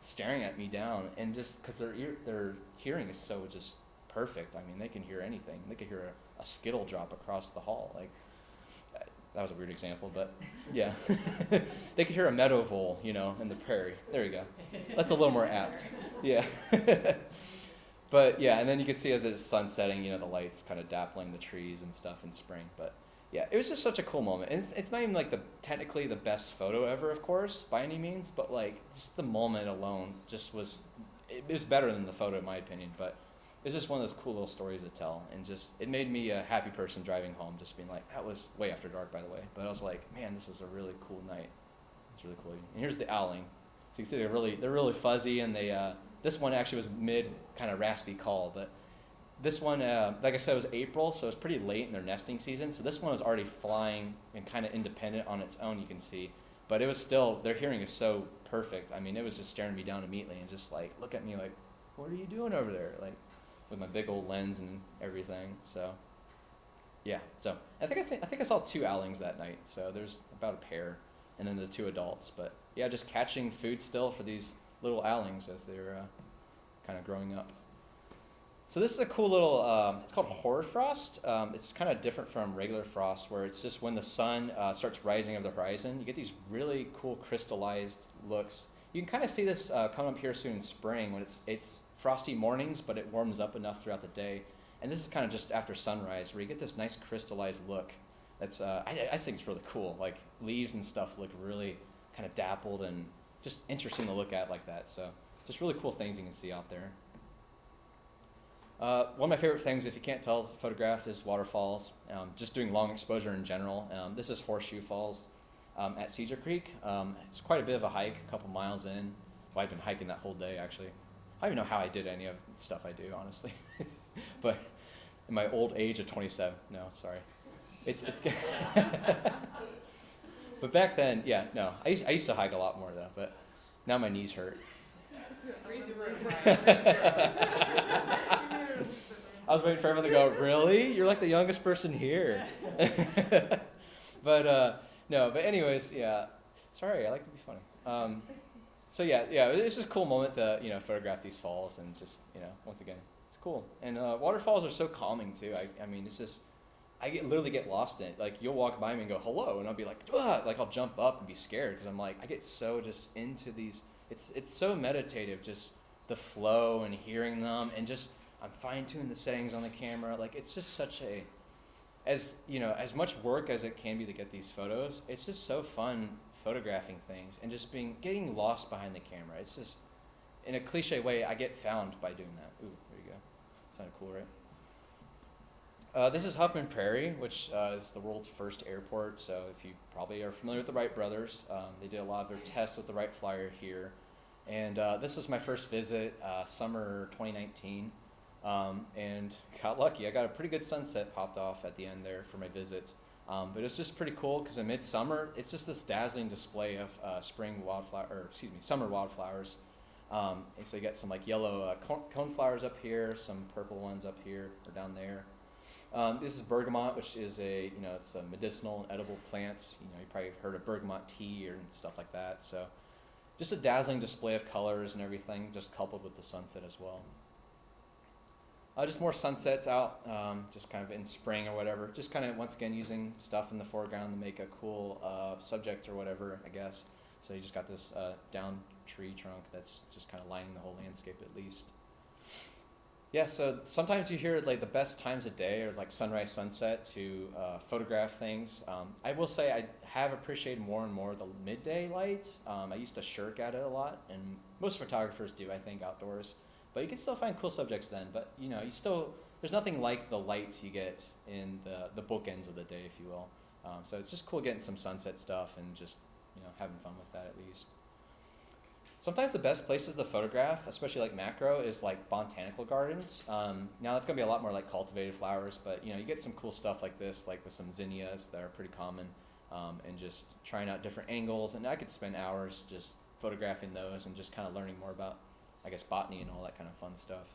staring at me down, and just because their hearing is so just perfect. I mean, they can hear anything. They could hear a skittle drop across the hall. That was a weird example, but yeah. They could hear a meadow vole, in the prairie. There you go. That's a little more apt. Yeah. But yeah, and then you can see as it's sunsetting, the lights kind of dappling the trees and stuff in spring. But yeah, it was just such a cool moment. And it's not even technically the best photo ever, of course, by any means, but just the moment alone just was better than the photo in my opinion. But it's just one of those cool little stories to tell, and just it made me a happy person driving home, just being that was way after dark, by the way, but I was man, this was a really cool night. It's really cool. And here's the owling. So you can see they're really fuzzy, and this one actually was mid kind of raspy call, but this one, like I said, was April, so it's pretty late in their nesting season. So this one was already flying and kind of independent on its own, you can see. But it was still, their hearing is so perfect. I mean, it was just staring me down immediately and just like, look at me like, what are you doing over there? Like, with my big old lens and everything. So, yeah. So I think I saw 2 owlings that night. So there's about a pair, and then the 2 adults. But yeah, just catching food still for these little owlings as they're kind of growing up. So this is a cool little, it's called hoarfrost. It's kind of different from regular frost, where it's just when the sun starts rising over the horizon, you get these really cool crystallized looks. You can kind of see this coming up here soon in spring when it's frosty mornings, but it warms up enough throughout the day. And this is kind of just after sunrise, where you get this nice crystallized look. That's I think it's really cool. Like leaves and stuff look really kind of dappled and just interesting to look at like that. So just really cool things you can see out there. One of my favorite things, if you can't tell, is the photograph is waterfalls. Just doing long exposure in general. This is Horseshoe Falls at Cedar Creek. It's quite a bit of a hike, a couple miles in. Well, I've been hiking that whole day, actually. I don't even know how I did any of the stuff I do, honestly. But in my old age of 27, no, sorry. It's But back then, yeah, no. I used to hike a lot more, though, but now my knees hurt. Read the room. I was waiting for everyone to go, really? You're like the youngest person here. But no, but anyways, yeah. Sorry, I like to be funny. So yeah, it's just a cool moment to, photograph these falls and just, once again, it's cool. And waterfalls are so calming too. I mean, it's just, literally get lost in it. Like you'll walk by me and go, hello, and I'll be like, ugh! Like I'll jump up and be scared because I'm like, I get so just into these, it's so meditative, just the flow and hearing them and just, I'm fine-tuning the settings on the camera. Like it's just such as much work as it can be to get these photos, it's just so fun photographing things and just getting lost behind the camera. It's just, in a cliche way, I get found by doing that. Ooh, there you go. Sounded cool, right? This is Huffman Prairie, which is the world's first airport. So if you probably are familiar with the Wright brothers, they did a lot of their tests with the Wright Flyer here. And this was my first visit, summer 2019. And got lucky. I got a pretty good sunset popped off at the end there for my visit. But it's just pretty cool because in midsummer, it's just this dazzling display of summer wildflowers. And so you got some like yellow coneflowers up here, some purple ones up here or down there. This is bergamot, which is it's a medicinal and edible plants. You probably heard of bergamot tea and stuff like that. So just a dazzling display of colors and everything, just coupled with the sunset as well. Just more sunsets out, just kind of in spring or whatever. Just kind of, once again, using stuff in the foreground to make a cool subject or whatever, I guess. So you just got this down tree trunk that's just kind of lining the whole landscape at least. Yeah, so sometimes you hear like the best times of day are like sunrise, sunset to photograph things. I will say I have appreciated more and more the midday lights. I used to shirk at it a lot, and most photographers do, I think, outdoors. But you can still find cool subjects then. But there's nothing like the lights you get in the bookends of the day, if you will. So it's just cool getting some sunset stuff and just having fun with that at least. Sometimes the best places to photograph, especially like macro, is like botanical gardens. Now that's gonna be a lot more like cultivated flowers, but you get some cool stuff like this, like with some zinnias that are pretty common, and just trying out different angles. And I could spend hours just photographing those and just kind of learning more about, I guess, botany and all that kind of fun stuff.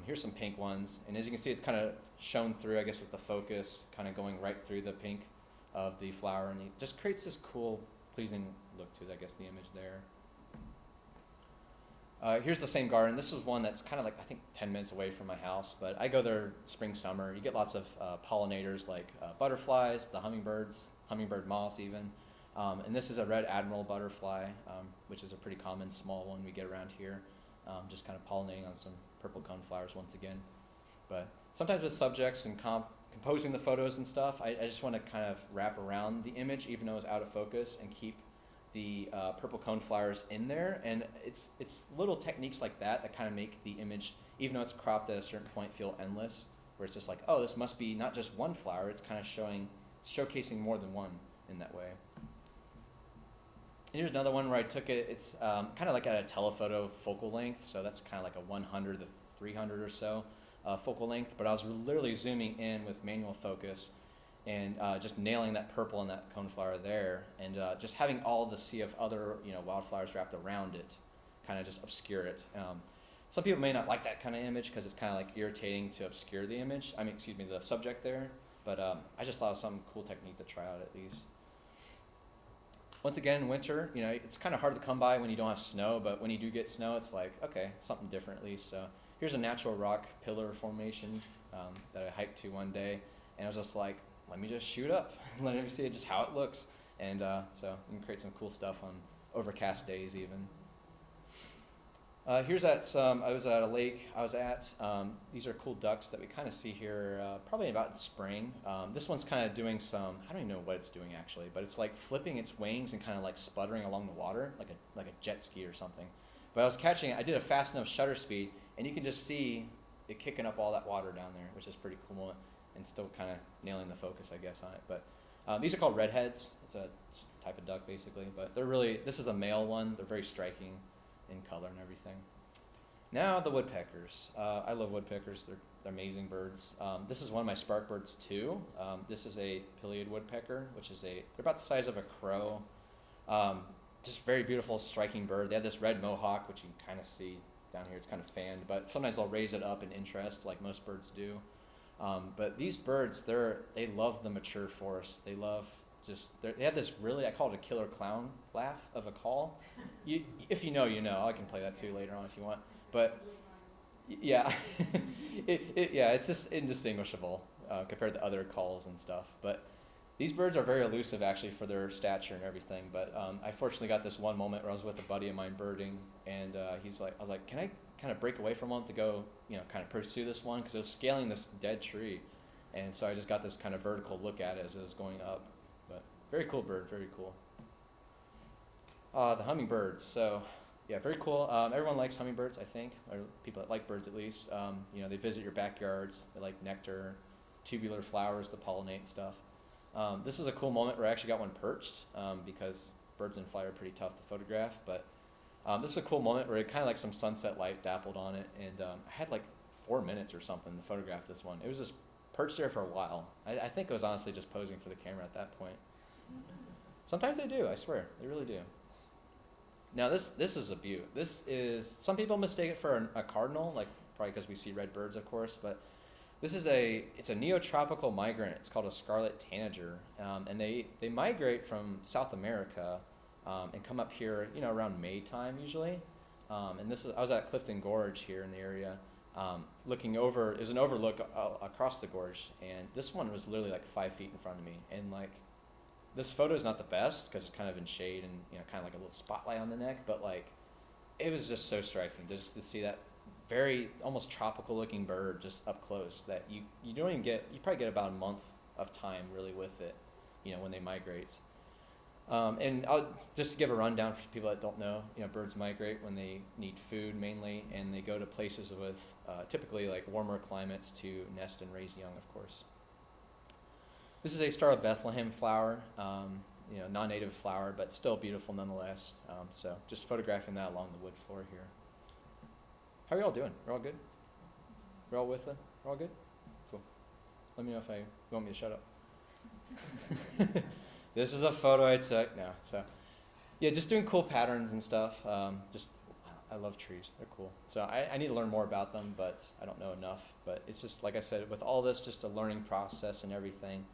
Here's some pink ones, and as you can see, it's kind of shown through, I guess, with the focus kind of going right through the pink of the flower, and it just creates this cool, pleasing look to, I guess, the image there. Here's the same garden. This is one that's kind of like, I think, 10 minutes away from my house, but I go there spring, summer. You get lots of pollinators like butterflies, the hummingbirds, hummingbird moths even. And this is a red admiral butterfly, which is a pretty common small one we get around here, just kind of pollinating on some purple coneflowers once again. But sometimes with subjects and composing the photos and stuff, I just want to kind of wrap around the image, even though it's out of focus, and keep the purple coneflowers in there. And it's little techniques like that kind of make the image, even though it's cropped at a certain point, feel endless, where it's just like, oh, this must be not just one flower, it's kind of showcasing more than one in that way. Here's another one where I took it. It's kind of like at a telephoto focal length, so that's kind of like a 100 to 300 or so focal length. But I was literally zooming in with manual focus and just nailing that purple and that coneflower there, and just having all the sea of other wildflowers wrapped around it, kind of just obscure it. Some people may not like that kind of image because it's kind of like irritating to obscure the image. I mean, excuse me, the subject there. But I just thought it was some cool technique to try out at least. Once again, winter, it's kind of hard to come by when you don't have snow, but when you do get snow, it's like, okay, something different at least. So here's a natural rock pillar formation that I hiked to one day, and I was just like, let me just shoot up and let me see just how it looks. And so you can create some cool stuff on overcast days even. Here's I was at a lake I was at. These are cool ducks that we kind of see here probably about in spring. This one's kind of doing some, I don't even know what it's doing actually, but it's like flipping its wings and kind of like sputtering along the water like a jet ski or something. But I was catching it, I did a fast enough shutter speed, and you can just see it kicking up all that water down there, which is pretty cool, and still kind of nailing the focus, I guess, on it. But these are called redheads. It's a type of duck basically, but this is a male one. They're very striking in color and everything. Now the woodpeckers. I love woodpeckers. They're amazing birds. This is one of my spark birds too. This is a pileated woodpecker, which is they're about the size of a crow. Just very beautiful, striking bird. They have this red mohawk, which you can kind of see down here. It's kind of fanned, but sometimes they'll raise it up in interest, like most birds do. But these birds, they love the mature forest. They have this really, I call it a killer clown laugh of a call. If you know, you know. I can play that too later on if you want. But yeah, it's just indistinguishable compared to other calls and stuff. But these birds are very elusive actually for their stature and everything. But I fortunately got this one moment where I was with a buddy of mine birding, and I was like, can I kind of break away from one to go, kind of pursue this one, because it was scaling this dead tree, and so I just got this kind of vertical look at it as it was going up. But very cool bird, very cool. The hummingbirds. So yeah, very cool. Everyone likes hummingbirds, I think, or people that like birds at least. They visit your backyards. They like nectar, tubular flowers to pollinate stuff. This is a cool moment where I actually got one perched because birds in flight are pretty tough to photograph. But this is a cool moment where it kind of like some sunset light dappled on it, and I had like 4 minutes or something to photograph this one. It was just perched there for a while. I think it was honestly just posing for the camera at that point. Sometimes they do, I swear, they really do. Now this is a beaut. Some people mistake it for a cardinal, like probably because we see red birds, of course, but it's a neotropical migrant. It's called a scarlet tanager, and they migrate from South America and come up here, around May time usually. And I was at Clifton Gorge here in the area, looking over. It was an overlook across the gorge, and this one was literally like 5 feet in front of me, and like. This photo is not the best because it's kind of in shade and kind of like a little spotlight on the neck, but like it was just so striking just to see that very almost tropical looking bird just up close that you don't even get. You probably get about a month of time really with it, when they migrate. And just to give a rundown for people that don't know, birds migrate when they need food mainly, and they go to places with typically like warmer climates to nest and raise young, of course. This is a Star of Bethlehem flower, non-native flower, but still beautiful nonetheless. So just photographing that along the wood floor here. How are you all doing? We're all good? We're all with it? We're all good? Cool. Let me know if you want me to shut up. This is a photo I took now. So yeah, just doing cool patterns and stuff. I love trees. They're cool. So I need to learn more about them, but I don't know enough. But it's just, like I said, with all this, just a learning process and everything.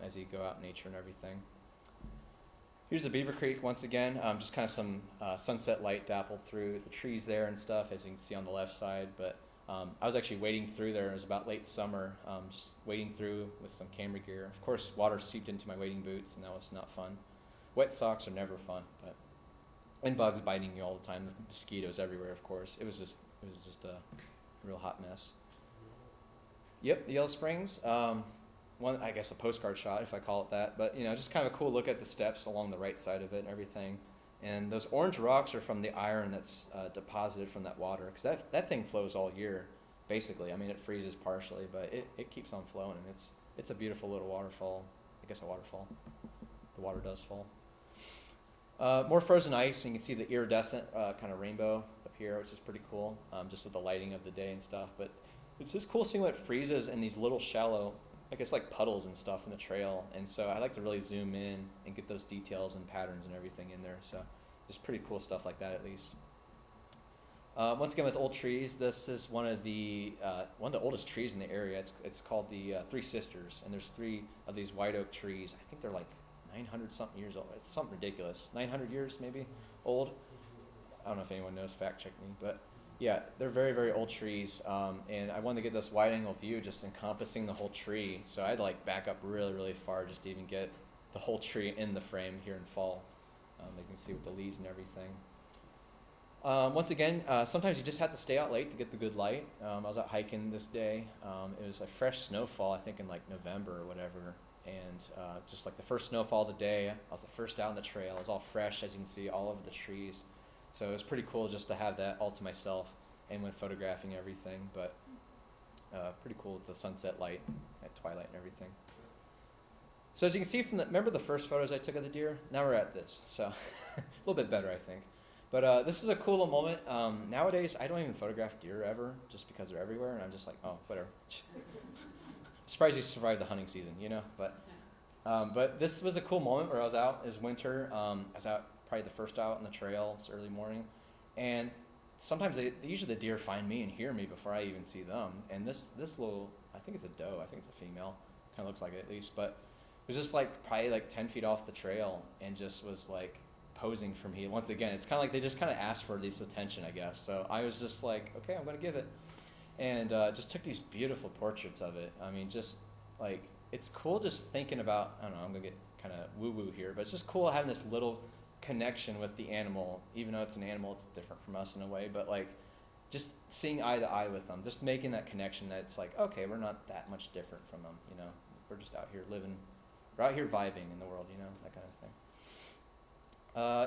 As you go out in nature and everything. Here's the Beaver Creek once again, just kind of some sunset light dappled through the trees there and stuff, as you can see on the left side. But I was actually wading through there. It was about late summer, just wading through with some camera gear. Of course, water seeped into my wading boots, and that was not fun. Wet socks are never fun, and bugs biting you all the time. Mosquitoes everywhere, of course. It was just a real hot mess. Yep, the Yellow Springs. One, I guess a postcard shot, if I call it that, but just kind of a cool look at the steps along the right side of it and everything. And those orange rocks are from the iron that's deposited from that water, because that thing flows all year, basically. I mean, it freezes partially, but it keeps on flowing, and it's a beautiful little waterfall. I guess a waterfall. The water does fall. More frozen ice, and you can see the iridescent kind of rainbow up here, which is pretty cool, just with the lighting of the day and stuff. But it's just cool seeing what freezes in these little shallow, I guess like puddles and stuff in the trail. And so I like to really zoom in and get those details and patterns and everything in there. So just pretty cool stuff like that, at least. Once again, with old trees, this is one of the oldest trees in the area. It's called the Three Sisters, and there's 3 of these white oak trees. I think they're like 900 something years old. It's something ridiculous. 900 years maybe old. I don't know if anyone knows. Fact check me, but yeah, they're very, very old trees. And I wanted to get this wide angle view, just encompassing the whole tree. So I'd like back up really, really far just to even get the whole tree in the frame here in fall. You can see with the leaves and everything. Once again, sometimes you just have to stay out late to get the good light. I was out hiking this day. It was a fresh snowfall, I think in like November or whatever. And just like the first snowfall of the day, I was the first out on the trail. It was all fresh, as you can see, all over the trees. So it was pretty cool just to have that all to myself and when photographing everything. But pretty cool with the sunset light at twilight and everything. So as you can see from remember the first photos I took of the deer? Now we're at this. So a little bit better, I think. But this is a cool little moment. Nowadays, I don't even photograph deer ever, just because they're everywhere, and I'm just like, oh, whatever. I'm surprised you survived the hunting season, you know? But this was a cool moment where I was out. It was winter. I was out probably the first out on the trail. It's early morning. And sometimes usually the deer find me and hear me before I even see them. And this little, I think it's a doe. I think it's a female. Kind of looks like it at least. But it was just like probably like 10 feet off the trail and just was like posing for me. Once again, it's kind of like they just kind of asked for this attention, I guess. So I was just like, okay, I'm going to give it. And just took these beautiful portraits of it. I mean, just like, it's cool just thinking about, I don't know, I'm going to get kind of woo-woo here, but it's just cool having this little connection with the animal. Even though it's an animal, it's different from us in a way, but like just seeing eye to eye with them, just making that connection that it's like, okay, we're not that much different from them, you know? We're just out here living, we're out here vibing in the world, you know, that kind of thing.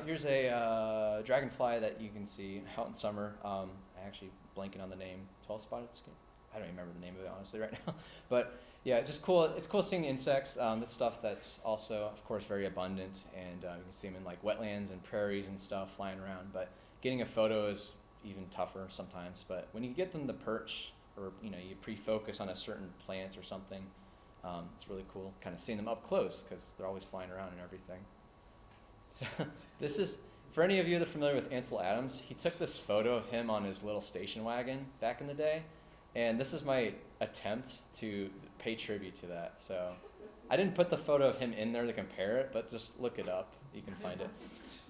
Here's a dragonfly that you can see out in summer. I actually blanking on the name. 12-spotted skin. I don't even remember the name of it honestly right now. But yeah, it's just cool. It's cool seeing insects. It's stuff that's also, of course, very abundant, and you can see them in like wetlands and prairies and stuff flying around. But getting a photo is even tougher sometimes. But when you get them to perch, or you know, you pre-focus on a certain plant or something, it's really cool. Kind of seeing them up close because they're always flying around and everything. So this is, for any of you that are familiar with Ansel Adams, he took this photo of him on his little station wagon back in the day, and this is my attempt to pay tribute to that. So I didn't put the photo of him in there to compare it, but just look it up. You can find it.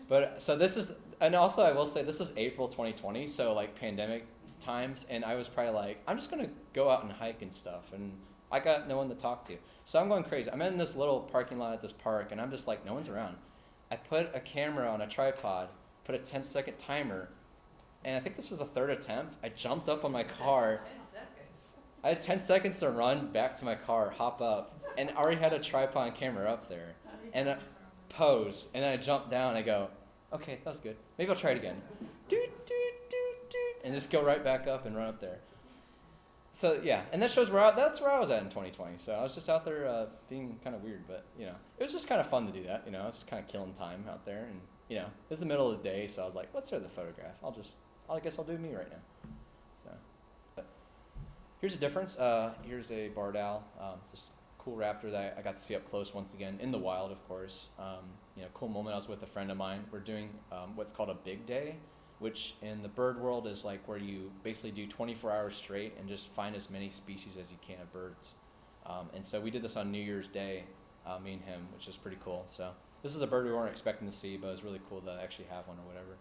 But so this is, and also I will say this is April 2020, so like pandemic times, and I was probably like, I'm just going to go out and hike and stuff, and I got no one to talk to. So I'm going crazy. I'm in this little parking lot at this park, and I'm just like, no one's around. I put a camera on a tripod, put a 10-second timer, and I think this is the 3rd attempt. I jumped up on my car. 10 seconds. I had 10 seconds to run back to my car, hop up, and already had a tripod and camera up there. And I pose, and then I jump down, and I go, okay, that was good. Maybe I'll try it again. Doot, doot, doot, doot, and just go right back up and run up there. So yeah, and that shows that's where I was at in 2020. So I was just out there being kind of weird, but you know, it was just kind of fun to do that. You know, it's just kind of killing time out there, and you know, it's the middle of the day, so I was like, let's start the photograph. I guess I'll do me right now. So, but here's a difference. Here's a barred owl, just cool raptor that I got to see up close once again in the wild, of course. You know, cool moment. I was with a friend of mine. We're doing what's called a big day, which in the bird world is like where you basically do 24 hours straight and just find as many species as you can of birds. And so we did this on New Year's Day, me and him, which is pretty cool. So this is a bird we weren't expecting to see, but it was really cool to actually have one or whatever.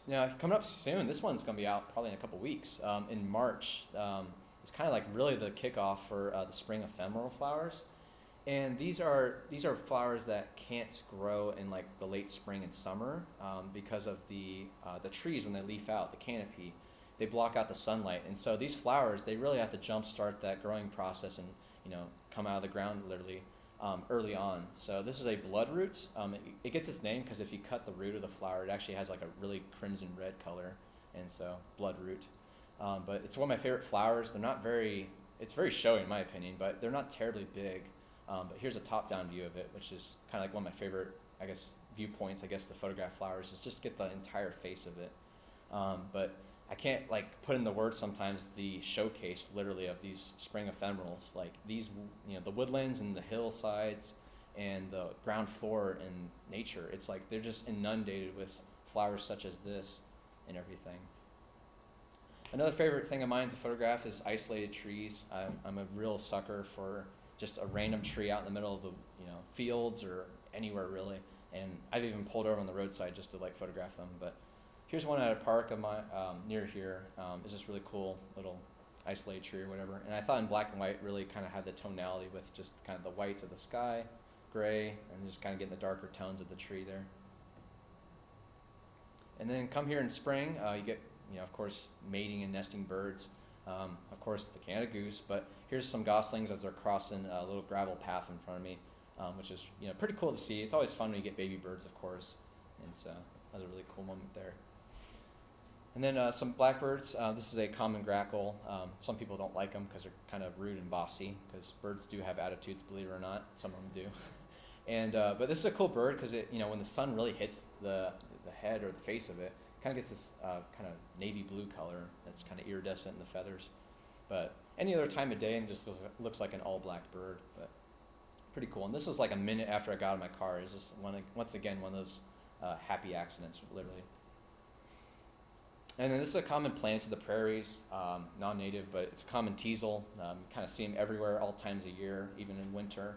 Now, coming up soon, this one's going to be out probably in a couple weeks. In March, it's kind of like really the kickoff for the spring ephemeral flowers. And these are flowers that can't grow in like the late spring and summer because of the trees when they leaf out, the canopy, they block out the sunlight. And so these flowers, they really have to jumpstart that growing process and, you know, come out of the ground literally early on. So this is a bloodroot. It gets its name because if you cut the root of the flower, it actually has like a really crimson red color. And so bloodroot. But it's one of my favorite flowers. It's very showy in my opinion, but they're not terribly big. But here's a top-down view of it, which is kind of like one of my favorite, I guess, viewpoints, I guess, to photograph flowers, is just get the entire face of it. But I can't like put in the words sometimes the showcase literally of these spring ephemerals, like these, the woodlands and the hillsides and the ground floor in nature. It's like they're just inundated with flowers such as this and everything. Another favorite thing of mine to photograph is isolated trees. I'm a real sucker for just a random tree out in the middle of the fields or anywhere really. And I've even pulled over on the roadside just to like photograph them. But here's one at a park of my near here. It's just really cool little isolated tree or whatever. And I thought in black and white really kind of had the tonality with just kind of the white of the sky, gray, and just kind of getting the darker tones of the tree there. And then come here in spring, you get, of course, mating and nesting birds. Of course, the Canada goose, but here's some goslings as they're crossing a little gravel path in front of me, which is pretty cool to see. It's always fun when you get baby birds, of course, and so that was a really cool moment there. And then some blackbirds. This is a common grackle. Some people don't like them because they're kind of rude and bossy, because birds do have attitudes, believe it or not. Some of them do. And but this is a cool bird because it, when the sun really hits the head or the face of it, kind of gets this kind of navy blue color that's kind of iridescent in the feathers. But any other time of day, and just looks like an all black bird. But pretty cool. And this is like a minute after I got out of my car. It's just once again one of those happy accidents, literally. And then this is a common plant of the prairies, non-native, but it's a common teasel. You kind of see them everywhere, all times of year, even in winter.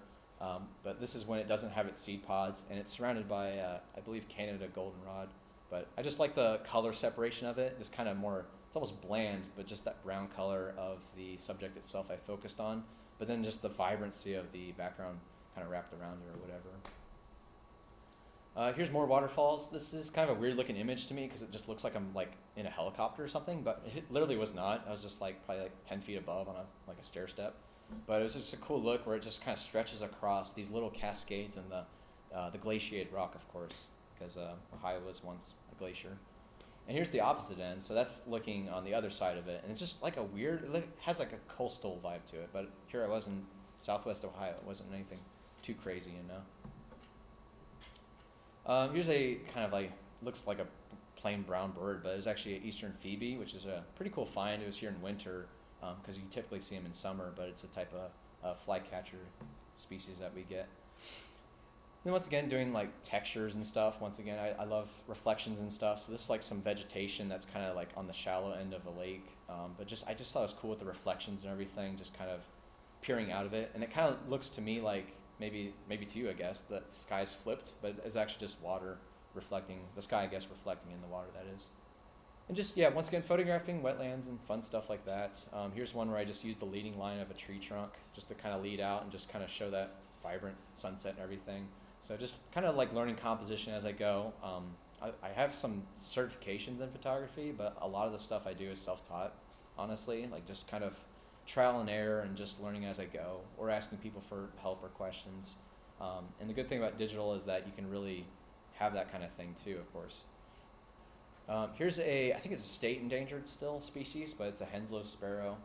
But this is when it doesn't have its seed pods, and it's surrounded by, I believe, Canada goldenrod. But I just like the color separation of it. This kind of more, it's almost bland, but just that brown color of the subject itself I focused on. But then just the vibrancy of the background kind of wrapped around it or whatever. Here's more waterfalls. This is kind of a weird looking image to me because it just looks like I'm like in a helicopter or something, but it literally was not. I was just like probably like 10 feet above on a stair step. But it was just a cool look where it just kind of stretches across these little cascades and the glaciated rock, of course, because Ohio was once a glacier. And here's the opposite end, so that's looking on the other side of it, and it's just like it has like a coastal vibe to it. But here I was in Southwest Ohio. It wasn't anything too crazy, Here's a kind of like, looks like a plain brown bird, but it's actually an eastern phoebe, which is a pretty cool find. It was here in winter, because you typically see them in summer, but it's a type of flycatcher species that we get. And once again, doing like textures and stuff. Once again, I love reflections and stuff. So this is like some vegetation that's kind of like on the shallow end of the lake. But I just thought it was cool with the reflections and everything, just kind of peering out of it. And it kind of looks to me like, maybe to you, I guess, the sky's flipped, but it's actually just water reflecting, the sky, I guess, reflecting in the water, that is. And just, once again, photographing wetlands and fun stuff like that. Here's one where I just used the leading line of a tree trunk just to kind of lead out and just kind of show that vibrant sunset and everything. So just kind of like learning composition as I go. I have some certifications in photography, but a lot of the stuff I do is self-taught, honestly, like just kind of trial and error and just learning as I go, or asking people for help or questions. And the good thing about digital is that you can really have that kind of thing too, of course. Here's I think it's a state endangered still species, but it's a Henslow sparrow.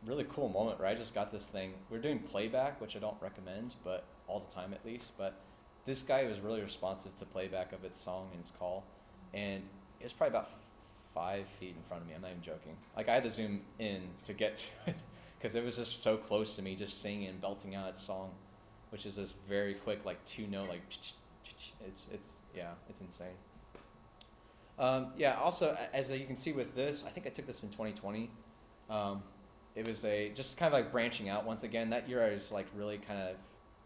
Really cool moment where I just got this thing. We're doing playback, which I don't recommend, but all the time at least. But this guy was really responsive to playback of its song and its call. And it was probably about 5 feet in front of me. I'm not even joking. Like I had to zoom in to get to it because it was just so close to me, just singing and belting out its song, which is this very quick, like 2-note, like it's insane. Also, as you can see with this, I think I took this in 2020. It was just kind of like branching out once again. That year I was like really kind of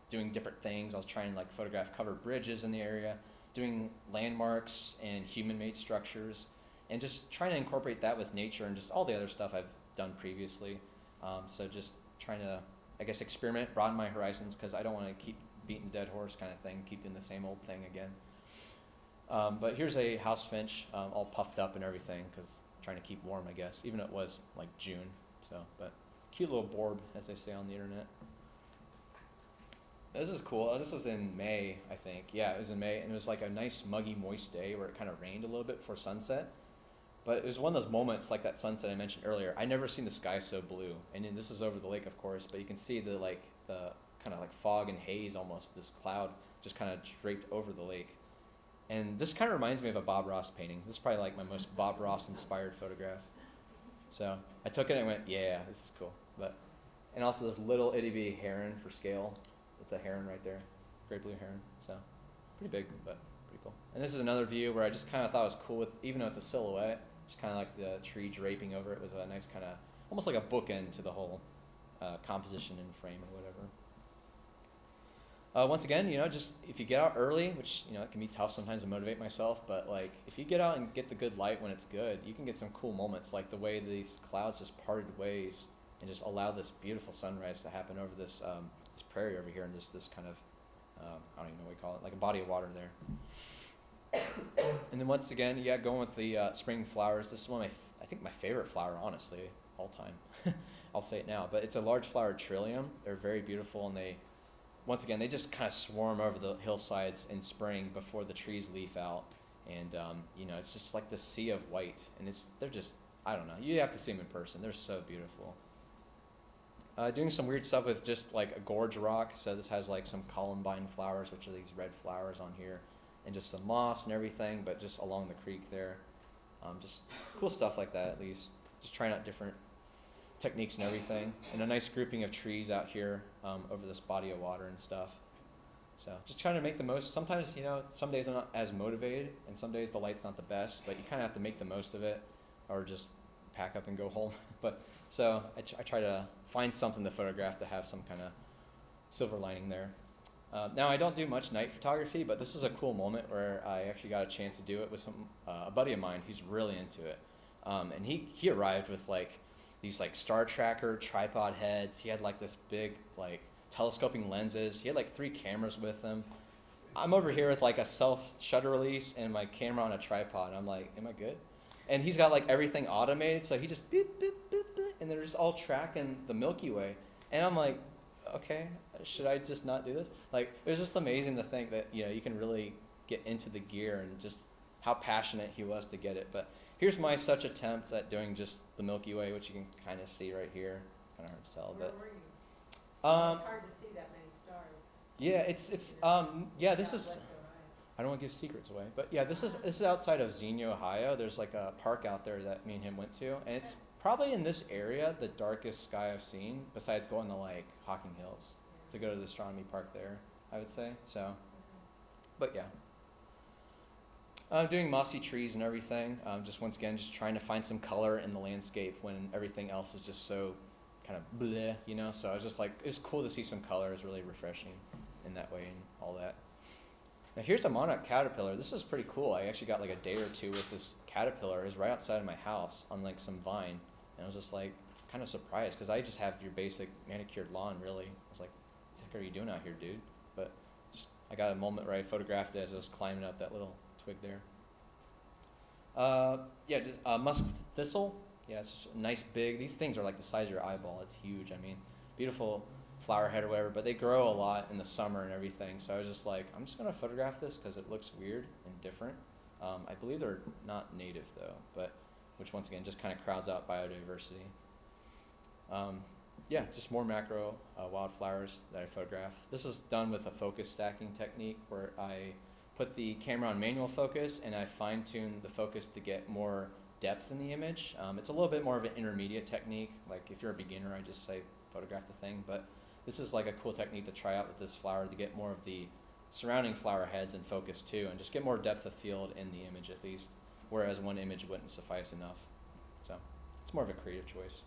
doing different things. I was trying to like photograph covered bridges in the area, doing landmarks and human-made structures, and just trying to incorporate that with nature and just all the other stuff I've done previously. So just trying to, I guess, experiment, broaden my horizons, because I don't want to keep beating a dead horse kind of thing, keep doing the same old thing again. But here's a house finch, all puffed up and everything, because trying to keep warm, I guess, even though it was like June. So, but cute little borb, as they say on the internet. This is cool. This was in May, I think. Yeah, it was in May, and it was like a nice, muggy, moist day where it kind of rained a little bit before sunset. But it was one of those moments, like that sunset I mentioned earlier. I never seen the sky so blue, and then this is over the lake, of course. But you can see the kind of like fog and haze almost, this cloud just kind of draped over the lake. And this kind of reminds me of a Bob Ross painting. This is probably like my most Bob Ross inspired photograph. So I took it and went, yeah, this is cool. And also this little itty bitty heron for scale. It's a heron right there, great blue heron. So pretty big, but pretty cool. And this is another view where I just kind of thought it was cool with, even though it's a silhouette, just kind of like the tree draping over it was a nice kind of, almost like a bookend to the whole composition and frame or whatever. Once again, just if you get out early, which, it can be tough sometimes to motivate myself, but like if you get out and get the good light when it's good, you can get some cool moments, like the way these clouds just parted ways and just allow this beautiful sunrise to happen over this this prairie over here, and this kind of, I don't even know what you call it, like a body of water there. And then once again, going with the spring flowers. This is one of I think my favorite flower, honestly, all time. I'll say it now, but it's a large flowered trillium. They're very beautiful, and once again, they just kind of swarm over the hillsides in spring before the trees leaf out. And, it's just like this sea of white. And they're just, I don't know. You have to see them in person. They're so beautiful. Doing some weird stuff with just like a gorge rock. So this has like some columbine flowers, which are these red flowers on here. And just some moss and everything, but just along the creek there. Just cool stuff like that, at least. Just trying out different techniques and everything, and a nice grouping of trees out here over this body of water and stuff. So just trying to make the most. Sometimes, some days I'm not as motivated, and some days the light's not the best, but you kind of have to make the most of it, or just pack up and go home. But so I try to find something to photograph to have some kind of silver lining there. Now, I don't do much night photography, but this is a cool moment where I actually got a chance to do it with a buddy of mine who's really into it. And he arrived with like these like star tracker tripod heads. He had like this big like telescoping lenses. He had like 3 cameras with him. I'm over here with like a self shutter release and my camera on a tripod. I'm like, am I good? And he's got like everything automated, so he just beep, beep, beep, beep, and they're just all tracking the Milky Way. And I'm like, okay, should I just not do this? Like, it was just amazing to think that, you can really get into the gear, and just how passionate he was to get it. But here's my such attempts at doing just the Milky Way, which you can kind of see right here. It's kind of hard to tell, Where but were you? um, It's hard to see that many stars. yeah, this is. Southwest Ohio. I don't want to give secrets away, but yeah, this is outside of Xenia, Ohio. There's like a park out there that me and him went to, and it's probably in this area the darkest sky I've seen, besides going to like Hocking Hills to go to the astronomy park there, I would say. So, but yeah. Doing mossy trees and everything. Just once again, just trying to find some color in the landscape when everything else is just so kind of bleh, So I was just like, it was cool to see some color. It was really refreshing in that way and all that. Now here's a monarch caterpillar. This is pretty cool. I actually got like a day or two with this caterpillar. It was right outside of my house on like some vine. And I was just like kind of surprised because I just have your basic manicured lawn, really. I was like, what the heck are you doing out here, dude? But just I got a moment where I photographed it as I was climbing up that little twig there. Musk thistle. Yeah, it's just nice big. These things are like the size of your eyeball. It's huge. I mean, beautiful flower head or whatever, but they grow a lot in the summer and everything. So I was just like, I'm just going to photograph this because it looks weird and different. I believe they're not native though, but which once again just kind of crowds out biodiversity. Just more macro wildflowers that I photograph. This is done with a focus stacking technique where I put the camera on manual focus and I fine-tune the focus to get more depth in the image. It's a little bit more of an intermediate technique. Like if you're a beginner, I just say photograph the thing, but this is like a cool technique to try out with this flower to get more of the surrounding flower heads in focus too, and just get more depth of field in the image at least, whereas one image wouldn't suffice enough. So it's more of a creative choice.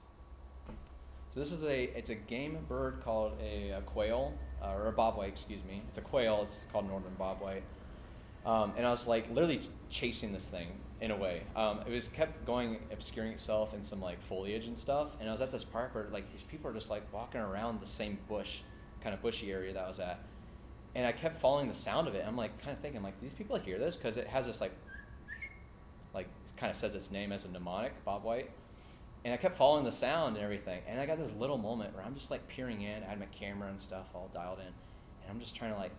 So this is it's a game bird called a quail, or a bobwhite, excuse me. It's a quail, it's called northern bobwhite. And I was like literally chasing this thing in a way. It was kept going, obscuring itself in some like foliage and stuff. And I was at this park where like these people are just like walking around the same bush, kind of bushy area that I was at. And I kept following the sound of it. I'm like kind of thinking like, do these people hear this? Because it has this like it kind of says its name as a mnemonic, bobwhite. And I kept following the sound and everything. And I got this little moment where I'm just like peering in. I had my camera and stuff all dialed in. And I'm just trying to like,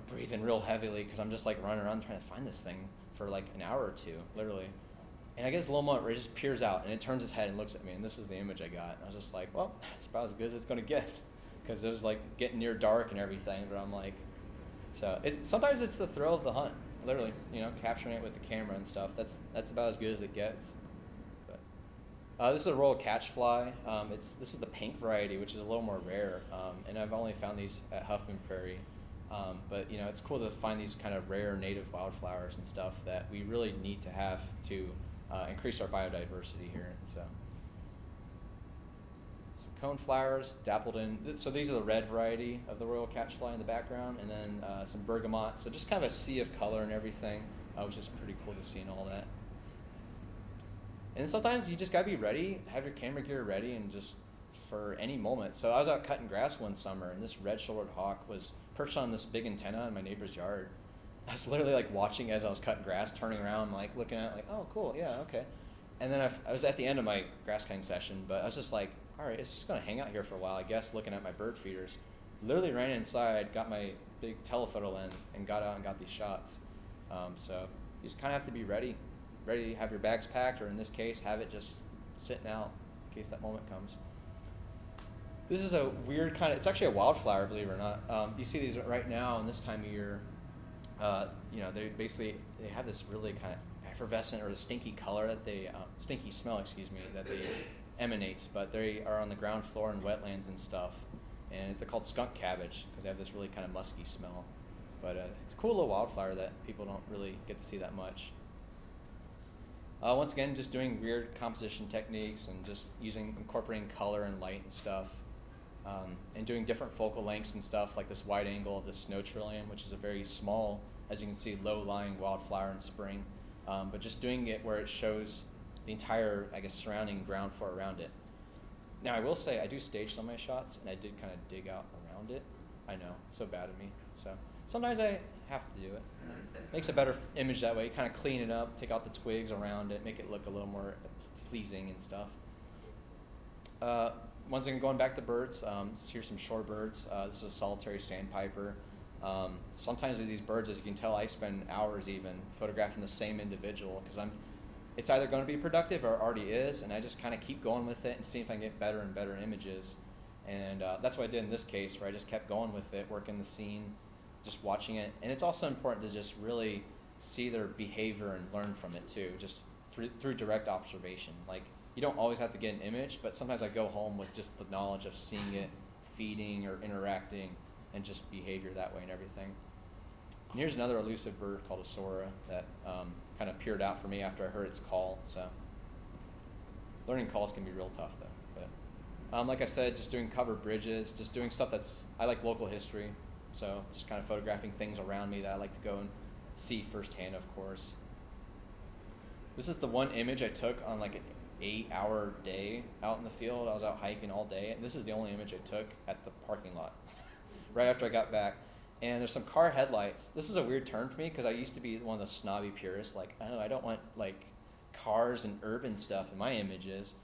breathe in real heavily because I'm just like running around trying to find this thing for like an hour or two, literally. And I get this little moment where it just peers out and it turns its head and looks at me, and this is the image I got. And I was just like, well, that's about as good as it's going to get. because it was like getting near dark and everything. But I'm like, so sometimes it's the thrill of the hunt, literally, capturing it with the camera and stuff. That's about as good as it gets. But this is a royal catch fly. This is the pink variety, which is a little more rare, and I've only found these at Huffman Prairie. But it's cool to find these kind of rare native wildflowers and stuff that we really need to have to increase our biodiversity here. So some coneflowers dappled in. So these are the red variety of the royal catchfly in the background, and then some bergamot. So just kind of a sea of color and everything, which is pretty cool to see and all that. And sometimes you just gotta be ready, have your camera gear ready, and just for any moment. So I was out cutting grass one summer, and this red-shouldered hawk was perched on this big antenna in my neighbor's yard. I was literally like watching as I was cutting grass, turning around, like looking at it, like, oh, cool, yeah, okay. And then I was at the end of my grass cutting session, but I was just like, all right, it's just gonna hang out here for a while, I guess, looking at my bird feeders. Literally ran inside, got my big telephoto lens, and got out and got these shots. So you just kind of have to be ready to have your bags packed, or in this case, have it just sitting out in case that moment comes. This is a weird it's actually a wildflower, believe it or not. You see these right now in this time of year. They have this really kind of effervescent or stinky color that stinky smell, that they emanate, but they are on the ground floor in wetlands and stuff. And they're called skunk cabbage because they have this really kind of musky smell. But it's a cool little wildflower that people don't really get to see that much. Once again, just doing weird composition techniques and just incorporating color and light and stuff. And doing different focal lengths and stuff, like this wide angle of the snow trillium, which is a very small, as you can see, low-lying wildflower in spring. But just doing it where it shows the entire, surrounding ground floor around it. Now, I will say I do stage some of my shots, and I did kind of dig out around it. I know, it's so bad of me. So sometimes I have to do it. Makes a better image that way. Kind of clean it up, take out the twigs around it, make it look a little more pleasing and stuff. Once again, going back to birds, here's some shorebirds. This is a solitary sandpiper. Sometimes with these birds, as you can tell, I spend hours even photographing the same individual because it's either going to be productive or already is, and I just kind of keep going with it and see if I can get better and better images. And that's what I did in this case, where I just kept going with it, working the scene, just watching it. And it's also important to just really see their behavior and learn from it too, just through direct observation. Like, you don't always have to get an image, but sometimes I go home with just the knowledge of seeing it, feeding or interacting, and just behavior that way and everything. And here's another elusive bird called a sora that kind of peered out for me after I heard its call. So learning calls can be real tough though. But like I said, just doing covered bridges, just doing stuff I like local history. So just kind of photographing things around me that I like to go and see firsthand, of course. This is the one image I took on like an 8-hour day out in the field. I was out hiking all day, and this is the only image I took at the parking lot right after I got back. And there's some car headlights. This is a weird turn for me because I used to be one of the snobby purists, like, oh, I don't want like cars and urban stuff in my images.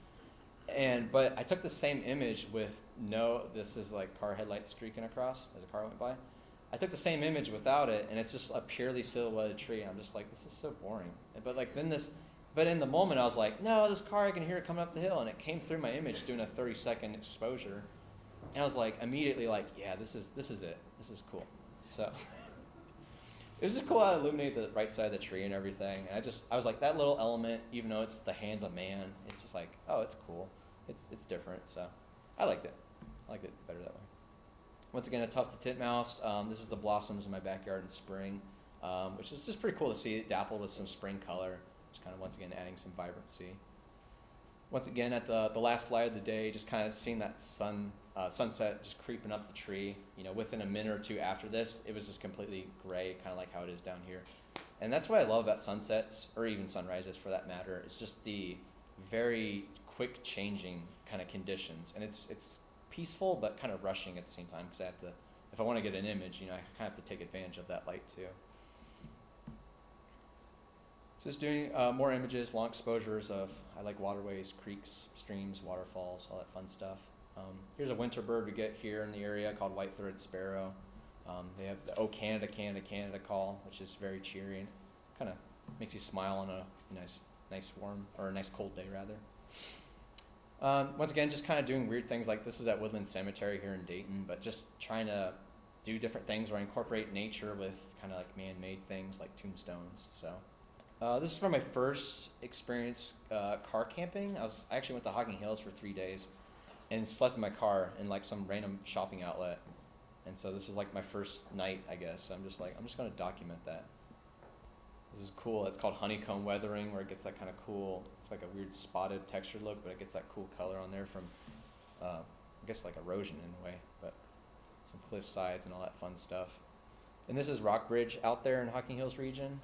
But I took the same image with this is like car headlights streaking across as a car went by. I took the same image without it, and it's just a purely silhouetted tree. And I'm just like, this is so boring. But in the moment, I was like, no, this car, I can hear it coming up the hill. And it came through my image doing a 30-second exposure. And I was like, immediately like, yeah, this is it. This is cool. So it was just cool how it illuminated the right side of the tree and everything. And I was like, that little element, even though it's the hand of man, it's just like, oh, it's cool. It's different. So I liked it. I liked it better that way. Once again, a tufted titmouse. This is the blossoms in my backyard in spring, which is just pretty cool to see it dappled with some spring color. Just kind of, once again, adding some vibrancy. Once again, at the last light of the day, just kind of seeing that sunset just creeping up the tree. Within a minute or two after this, it was just completely gray, kind of like how it is down here. And that's what I love about sunsets, or even sunrises for that matter. It's just the very quick changing kind of conditions. And it's peaceful, but kind of rushing at the same time, because if I want to get an image, I kind of have to take advantage of that light too. So just doing more images, long exposures I like waterways, creeks, streams, waterfalls, all that fun stuff. Here's a winter bird we get here in the area called white-throated sparrow. They have the "Oh Canada, Canada, Canada" call, which is very cheery and kind of makes you smile on a nice warm, or a nice cold day rather. Once again, just kind of doing weird things like this is at Woodland Cemetery here in Dayton, but just trying to do different things where I incorporate nature with kind of like man-made things like tombstones. So this is from my first experience car camping. I actually went to Hocking Hills for 3 days and slept in my car in like some random shopping outlet. And so this is like my first night, I guess. I'm just going to document that. This is cool. It's called honeycomb weathering, where it gets that kind of cool, it's like a weird spotted textured look, but it gets that cool color on there from, I guess like erosion in a way, but some cliff sides and all that fun stuff. And this is Rock Bridge out there in Hocking Hills region,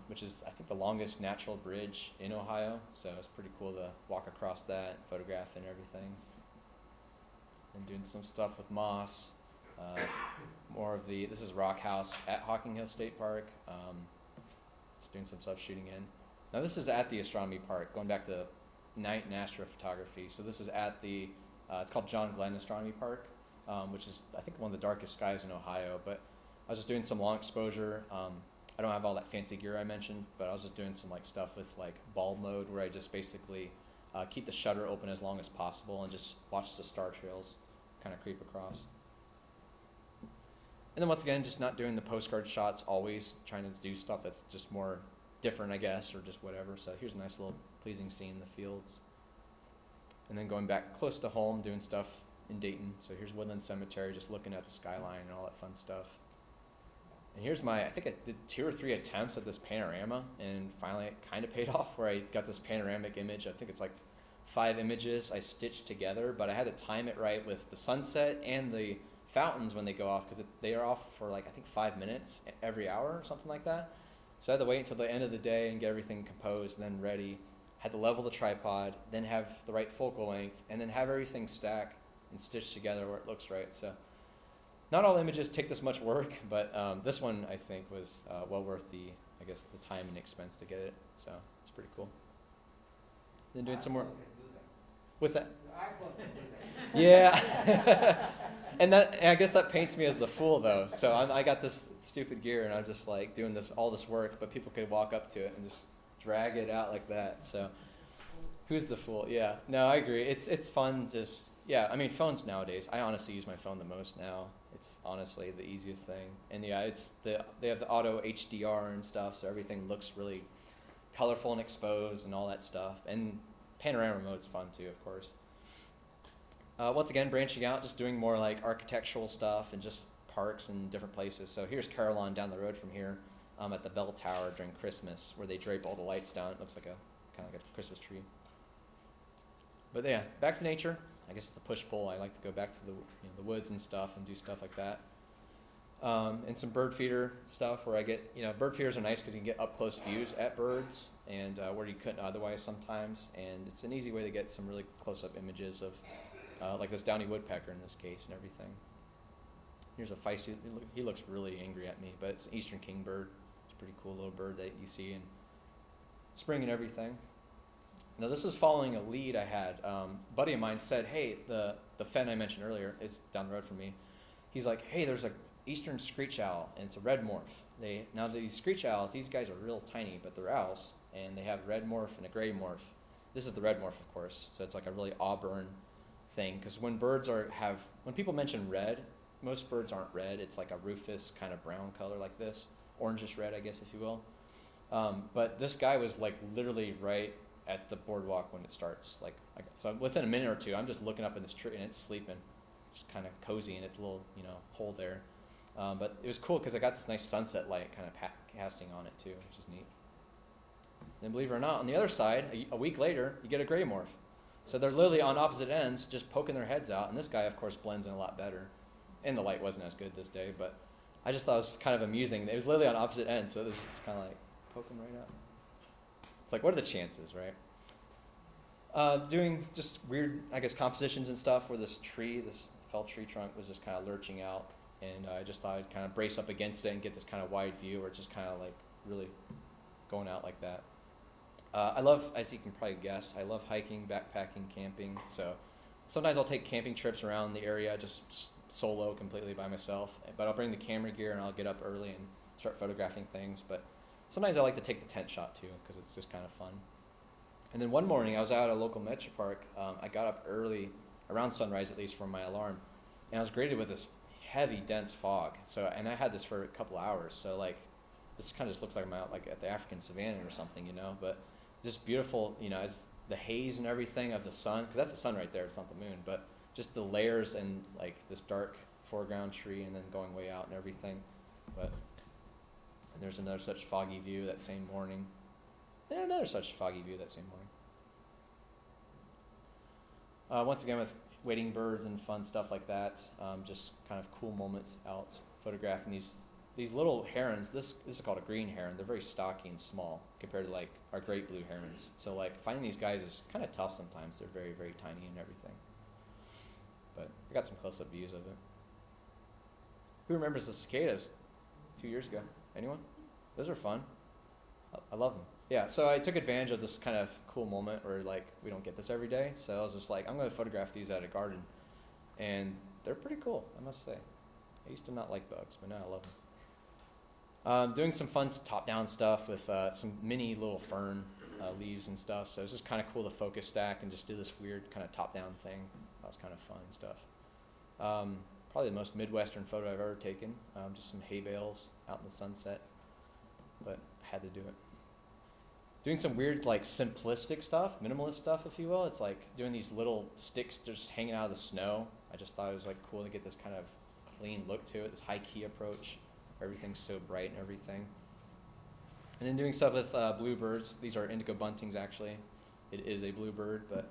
which is, I think, the longest natural bridge in Ohio. So it's pretty cool to walk across that, and photograph and everything. And doing some stuff with moss. This is Rock House at Hocking Hills State Park. Just doing some stuff shooting in. Now this is at the astronomy park, going back to night and astrophotography. So this is at it's called John Glenn Astronomy Park, which is, I think, one of the darkest skies in Ohio. But I was just doing some long exposure. I don't have all that fancy gear I mentioned, but I was just doing some like stuff with like bulb mode, where I just basically keep the shutter open as long as possible and just watch the star trails kind of creep across. And then once again, just not doing the postcard shots always, trying to do stuff that's just more different, I guess, or just whatever. So here's a nice little pleasing scene in the fields. And then going back close to home, doing stuff in Dayton. So here's Woodland Cemetery, just looking at the skyline and all that fun stuff. And here's I think I did 2 or 3 attempts at this panorama, and finally it kind of paid off, where I got this panoramic image. I think it's like 5 images I stitched together, but I had to time it right with the sunset and the fountains when they go off, because they are off for like, I think, 5 minutes every hour or something like that. So I had to wait until the end of the day and get everything composed and then ready. Had to level the tripod, then have the right focal length, and then have everything stack and stitched together where it looks right. So not all images take this much work, but this one I think was well worth the time and expense to get it. So it's pretty cool. Then doing some more. What's that? Yeah. And I guess that paints me as the fool, though. So I got this stupid gear, and I'm just like doing all this work, but people could walk up to it and just drag it out like that. So who's the fool? Yeah. No, I agree. It's fun. I mean, phones nowadays, I honestly use my phone the most now. It's honestly the easiest thing. And yeah, they have the auto HDR and stuff, so everything looks really colorful and exposed and all that stuff. And panorama mode is fun too, of course. Once again, branching out, just doing more like architectural stuff and just parks and different places. So here's Carillon down the road from here, at the bell tower during Christmas, where they drape all the lights down. It looks like kind of like a Christmas tree. But yeah, back to nature. I guess it's a push-pull. I like to go back to the woods and stuff and do stuff like that. And some bird feeder stuff where I get, bird feeders are nice because you can get up-close views at birds, and where you couldn't otherwise sometimes. And it's an easy way to get some really close-up images of like this downy woodpecker in this case and everything. Here's a feisty, he looks really angry at me, but it's an eastern kingbird. It's a pretty cool little bird that you see in spring and everything. Now this is following a lead I had. A buddy of mine said, hey, the fen I mentioned earlier, it's down the road from me. He's like, hey, there's a eastern screech owl, and it's a red morph. Now these screech owls, these guys are real tiny, but they're owls, and they have red morph and a gray morph. This is the red morph, of course, so it's like a really auburn thing, because when people mention red, most birds aren't red. It's like a rufous kind of brown color like this, orangish red, I guess, if you will. But this guy was like literally right at the boardwalk when it starts. So within a minute or two, I'm just looking up in this tree and it's sleeping, just kind of cozy in its little hole there. But it was cool because I got this nice sunset light kind of casting on it too, which is neat. Then believe it or not, on the other side, a week later, you get a gray morph. So they're literally on opposite ends, just poking their heads out. And this guy, of course, blends in a lot better. And the light wasn't as good this day, but I just thought it was kind of amusing. It was literally on opposite ends, so it was just kind of like poking right out. It's like, what are the chances, right? Doing just weird, I guess, compositions and stuff where this felled tree trunk was just kind of lurching out. And I just thought I'd kind of brace up against it and get this kind of wide view where it's just kind of like really going out like that. I love, as you can probably guess, I love hiking, backpacking, camping. So sometimes I'll take camping trips around the area just solo, completely by myself. But I'll bring the camera gear and I'll get up early and start photographing things. But sometimes I like to take the tent shot too because it's just kind of fun. And then one morning I was out at a local metro park. I got up early, around sunrise at least, for my alarm, and I was greeted with this heavy, dense fog. So, and I had this for a couple hours. So like, this kind of just looks like I'm out like at the African savannah or something, you know. But just beautiful, you know, as the haze and everything of the sun, because that's the sun right there. It's not the moon, but just the layers and like this dark foreground tree, and then going way out and everything. But and there's another such foggy view that same morning. And another such foggy view that same morning. Once again, with wading birds and fun stuff like that, just kind of cool moments out photographing these little herons. This is called a green heron. They're very stocky and small compared to like our great blue herons. So like finding these guys is kind of tough sometimes. They're very, very tiny and everything. But I got some close-up views of it. Who remembers the cicadas 2 years ago? Anyone? Those are fun. I love them. Yeah, so I took advantage of this kind of cool moment where like we don't get this every day. So I was just like, I'm going to photograph these at a garden. And they're pretty cool, I must say. I used to not like bugs, but now I love them. Doing some fun top-down stuff with some mini little fern leaves and stuff. So it was just kind of cool to focus stack and just do this weird kind of top-down thing. That was kind of fun stuff. Probably the most Midwestern photo I've ever taken. Just some hay bales out in the sunset. But I had to do it. Doing some weird, like, simplistic stuff, minimalist stuff, if you will. It's like doing these little sticks just hanging out of the snow. I just thought it was, like, cool to get this kind of clean look to it, this high-key approach where everything's so bright and everything. And then doing stuff with bluebirds. These are indigo buntings, actually. It is a bluebird, but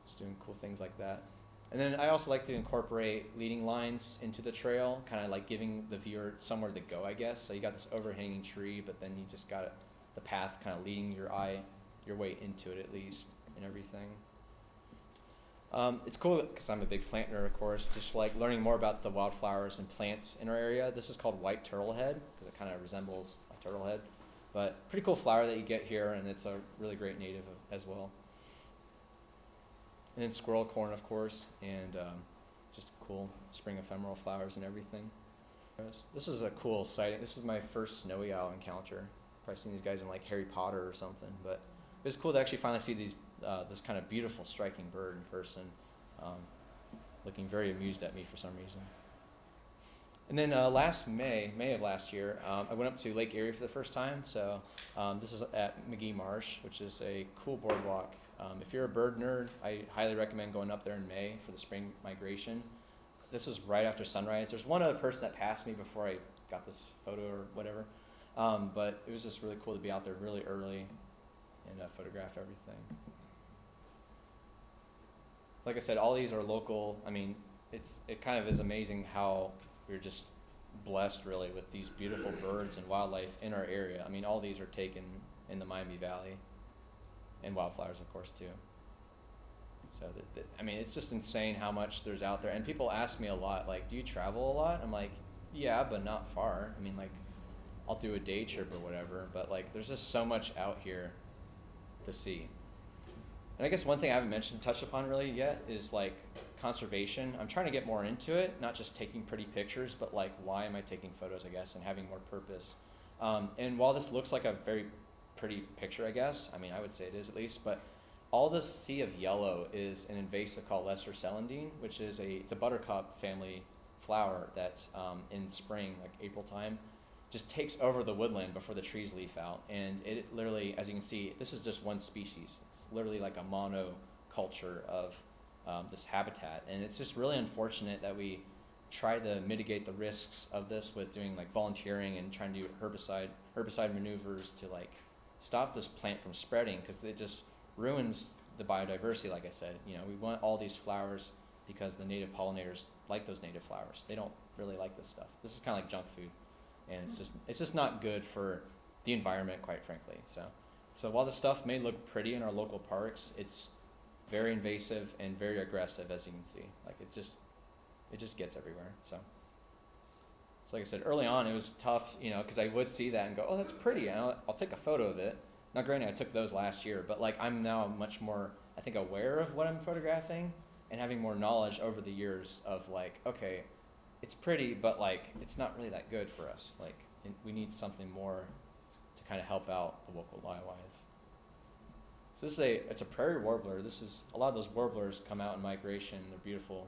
just doing cool things like that. And then I also like to incorporate leading lines into the trail, kind of like giving the viewer somewhere to go, I guess. So you got this overhanging tree, but then you just got the path kind of leading your way into it at least, and everything. It's cool because I'm a big plant nerd, of course, just like learning more about the wildflowers and plants in our area. This is called white turtlehead because it kind of resembles a turtlehead. But pretty cool flower that you get here, and it's a really great native as well. And then squirrel corn, of course, and just cool spring ephemeral flowers and everything. This is a cool sighting. This is my first snowy owl encounter. Probably seen these guys in like Harry Potter or something, but it was cool to actually finally see this kind of beautiful, striking bird in person, looking very amused at me for some reason. And then last May of last year, I went up to Lake Erie for the first time. So this is at McGee Marsh, which is a cool boardwalk. If you're a bird nerd, I highly recommend going up there in May for the spring migration. This is right after sunrise. There's one other person that passed me before I got this photo or whatever. But it was just really cool to be out there really early and photograph everything. So like I said, all these are local. I mean, it kind of is amazing how we're just blessed really with these beautiful birds and wildlife in our area. I mean, all these are taken in the Miami Valley, and wildflowers, of course, too. So, I mean, it's just insane how much there's out there. And people ask me a lot, like, do you travel a lot? I'm like, yeah, but not far. I mean, like, I'll do a day trip or whatever, but, like, there's just so much out here to see. And I guess one thing I haven't touched upon really yet is like conservation. I'm trying to get more into it, not just taking pretty pictures, but like why am I taking photos, I guess, and having more purpose. And while this looks like a very pretty picture, I guess, I mean, I would say it is at least, but all this sea of yellow is an invasive called lesser celandine, which is it's a buttercup family flower that's in spring, like April time, just takes over the woodland before the trees leaf out. And it literally, as you can see, this is just one species. It's literally like a monoculture of this habitat. And it's just really unfortunate that we try to mitigate the risks of this with doing like volunteering and trying to do herbicide maneuvers to like stop this plant from spreading, because it just ruins the biodiversity. Like I said, you know, we want all these flowers because the native pollinators like those native flowers. They don't really like this stuff. This is kind of like junk food. And it's just not good for the environment, quite frankly. So while the stuff may look pretty in our local parks, it's very invasive and very aggressive, as you can see. Like it just gets everywhere. So like I said, early on it was tough, you know, because I would see that and go, oh, that's pretty, and I'll take a photo of it. Now, granted, I took those last year, but like I'm now much more, I think, aware of what I'm photographing and having more knowledge over the years of like, okay, it's pretty, but like it's not really that good for us. Like we need something more to kind of help out the local wildlife. So it's a prairie warbler. A lot of those warblers come out in migration. They're beautiful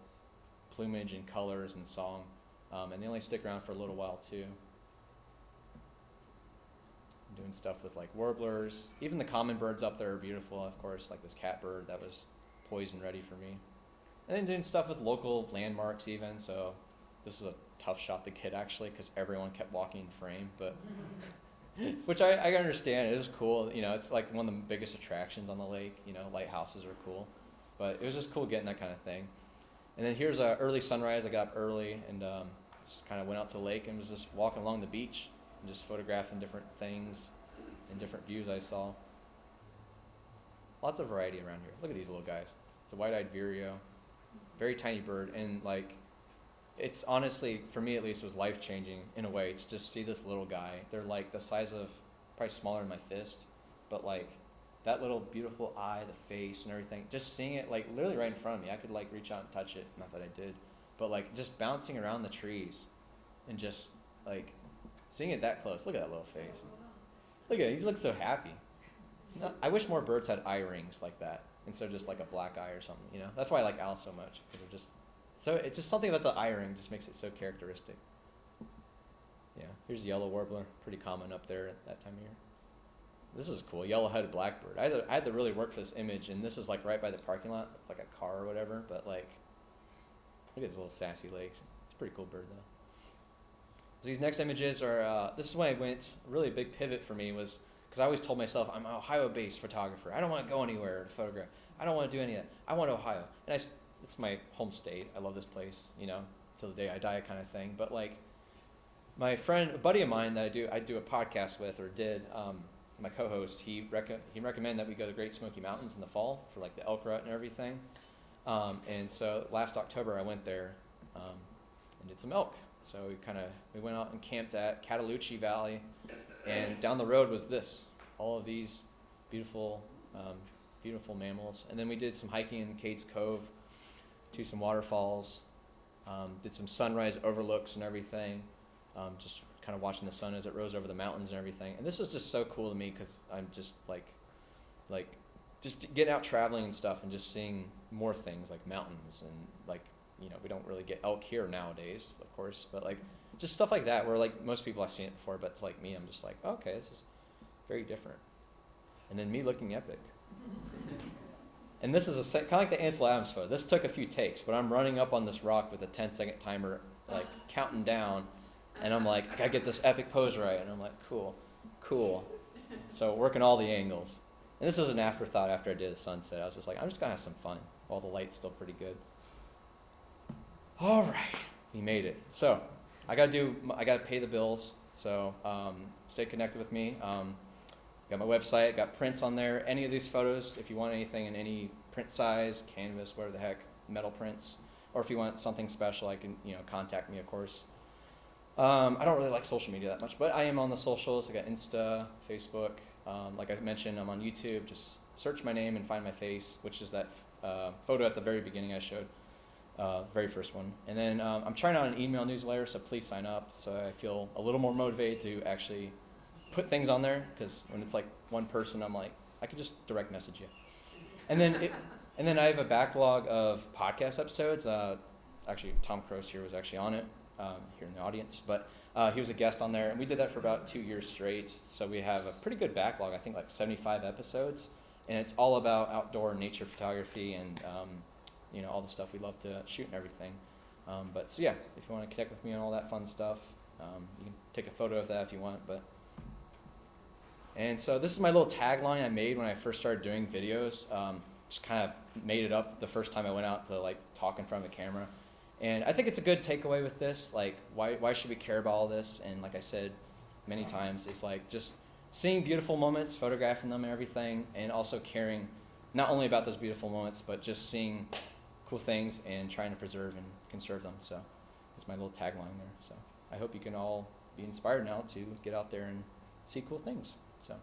plumage and colors and song, and they only stick around for a little while too. I'm doing stuff with like warblers. Even the common birds up there are beautiful, of course, like this catbird that was poised and ready for me. And then doing stuff with local landmarks even. So this was a tough shot to get actually because everyone kept walking in frame, but which I understand. It was cool. It's like one of the biggest attractions on the lake. Lighthouses are cool, but it was just cool getting that kind of thing. And then here's a early sunrise. I got up early and just kind of went out to the lake and was just walking along the beach and just photographing different things and different views I saw. Lots of variety around here. Look at these little guys. It's a white-eyed vireo, very tiny bird, and it's honestly, for me at least, was life-changing in a way to just see this little guy. They're like the size of, probably smaller than my fist, but like that little beautiful eye, the face and everything, just seeing it like literally right in front of me. I could like reach out and touch it, not that I did, but like just bouncing around the trees and just like seeing it that close. Look at that little face. Look at it, he looks so happy. I wish more birds had eye rings like that instead of just like a black eye or something, That's why I like owls so much, because they're just, so it's just something about the eye ring just makes it so characteristic. Yeah, here's a yellow warbler, pretty common up there at that time of year. This is cool, yellow-headed blackbird. I had to really work for this image, and this is like right by the parking lot. It's like a car or whatever, but like, look at his little sassy legs. It's a pretty cool bird though. So these next images are, this is when I went, really a big pivot for me was, because I always told myself I'm an Ohio-based photographer. I don't want to go anywhere to photograph. I don't want to do any of that. I want Ohio. And it's my home state. I love this place, till the day I die kind of thing. But like my friend, a buddy of mine that I do a podcast with, or did, my co-host, he recommended that we go to the Great Smoky Mountains in the fall for like the elk rut and everything. And so last October I went there and did some elk. So we went out and camped at Cataloochee Valley, and down the road was all of these beautiful mammals. And then we did some hiking in Cades Cove to some waterfalls, did some sunrise overlooks and everything, just kind of watching the sun as it rose over the mountains and everything. And this is just so cool to me because I'm just like just getting out traveling and stuff and just seeing more things like mountains and like, we don't really get elk here nowadays, of course, but like just stuff like that where like most people I've seen it before, but to like me, I'm just like, oh, okay, this is very different. And then me looking epic. And this is kind of like the Ansel Adams photo. This took a few takes, but I'm running up on this rock with a 10-second timer, like counting down, and I'm like, I gotta get this epic pose right. And I'm like, cool. So working all the angles. And this is an afterthought after I did the sunset. I was just like, I'm just gonna have some fun while the light's still pretty good. All right, we made it. So I gotta pay the bills. So stay connected with me. Got my website, got prints on there. Any of these photos, if you want anything in any print size, canvas, whatever the heck, metal prints, or if you want something special, I can contact me, of course. I don't really like social media that much, but I am on the socials. I got Insta, Facebook. Like I mentioned, I'm on YouTube. Just search my name and find my face, which is that photo at the very beginning I showed. Very first one. And then I'm trying out an email newsletter, so please sign up so I feel a little more motivated to actually put things on there, because when it's like one person, I'm like, I could just direct message you. And then I have a backlog of podcast episodes. Actually, Tom Croce here was actually on it, here in the audience, but he was a guest on there, and we did that for about 2 years straight. So we have a pretty good backlog, I think like 75 episodes, and it's all about outdoor nature photography and all the stuff we love to shoot and everything. But so yeah, if you want to connect with me on all that fun stuff, you can take a photo of that if you want. And so this is my little tagline I made when I first started doing videos. Just kind of made it up the first time I went out to like talk in front of a camera. And I think it's a good takeaway with this. Like, why should we care about all this? And like I said many times, it's like just seeing beautiful moments, photographing them and everything, and also caring not only about those beautiful moments, but just seeing cool things and trying to preserve and conserve them. So that's my little tagline there. So I hope you can all be inspired now to get out there and see cool things. So.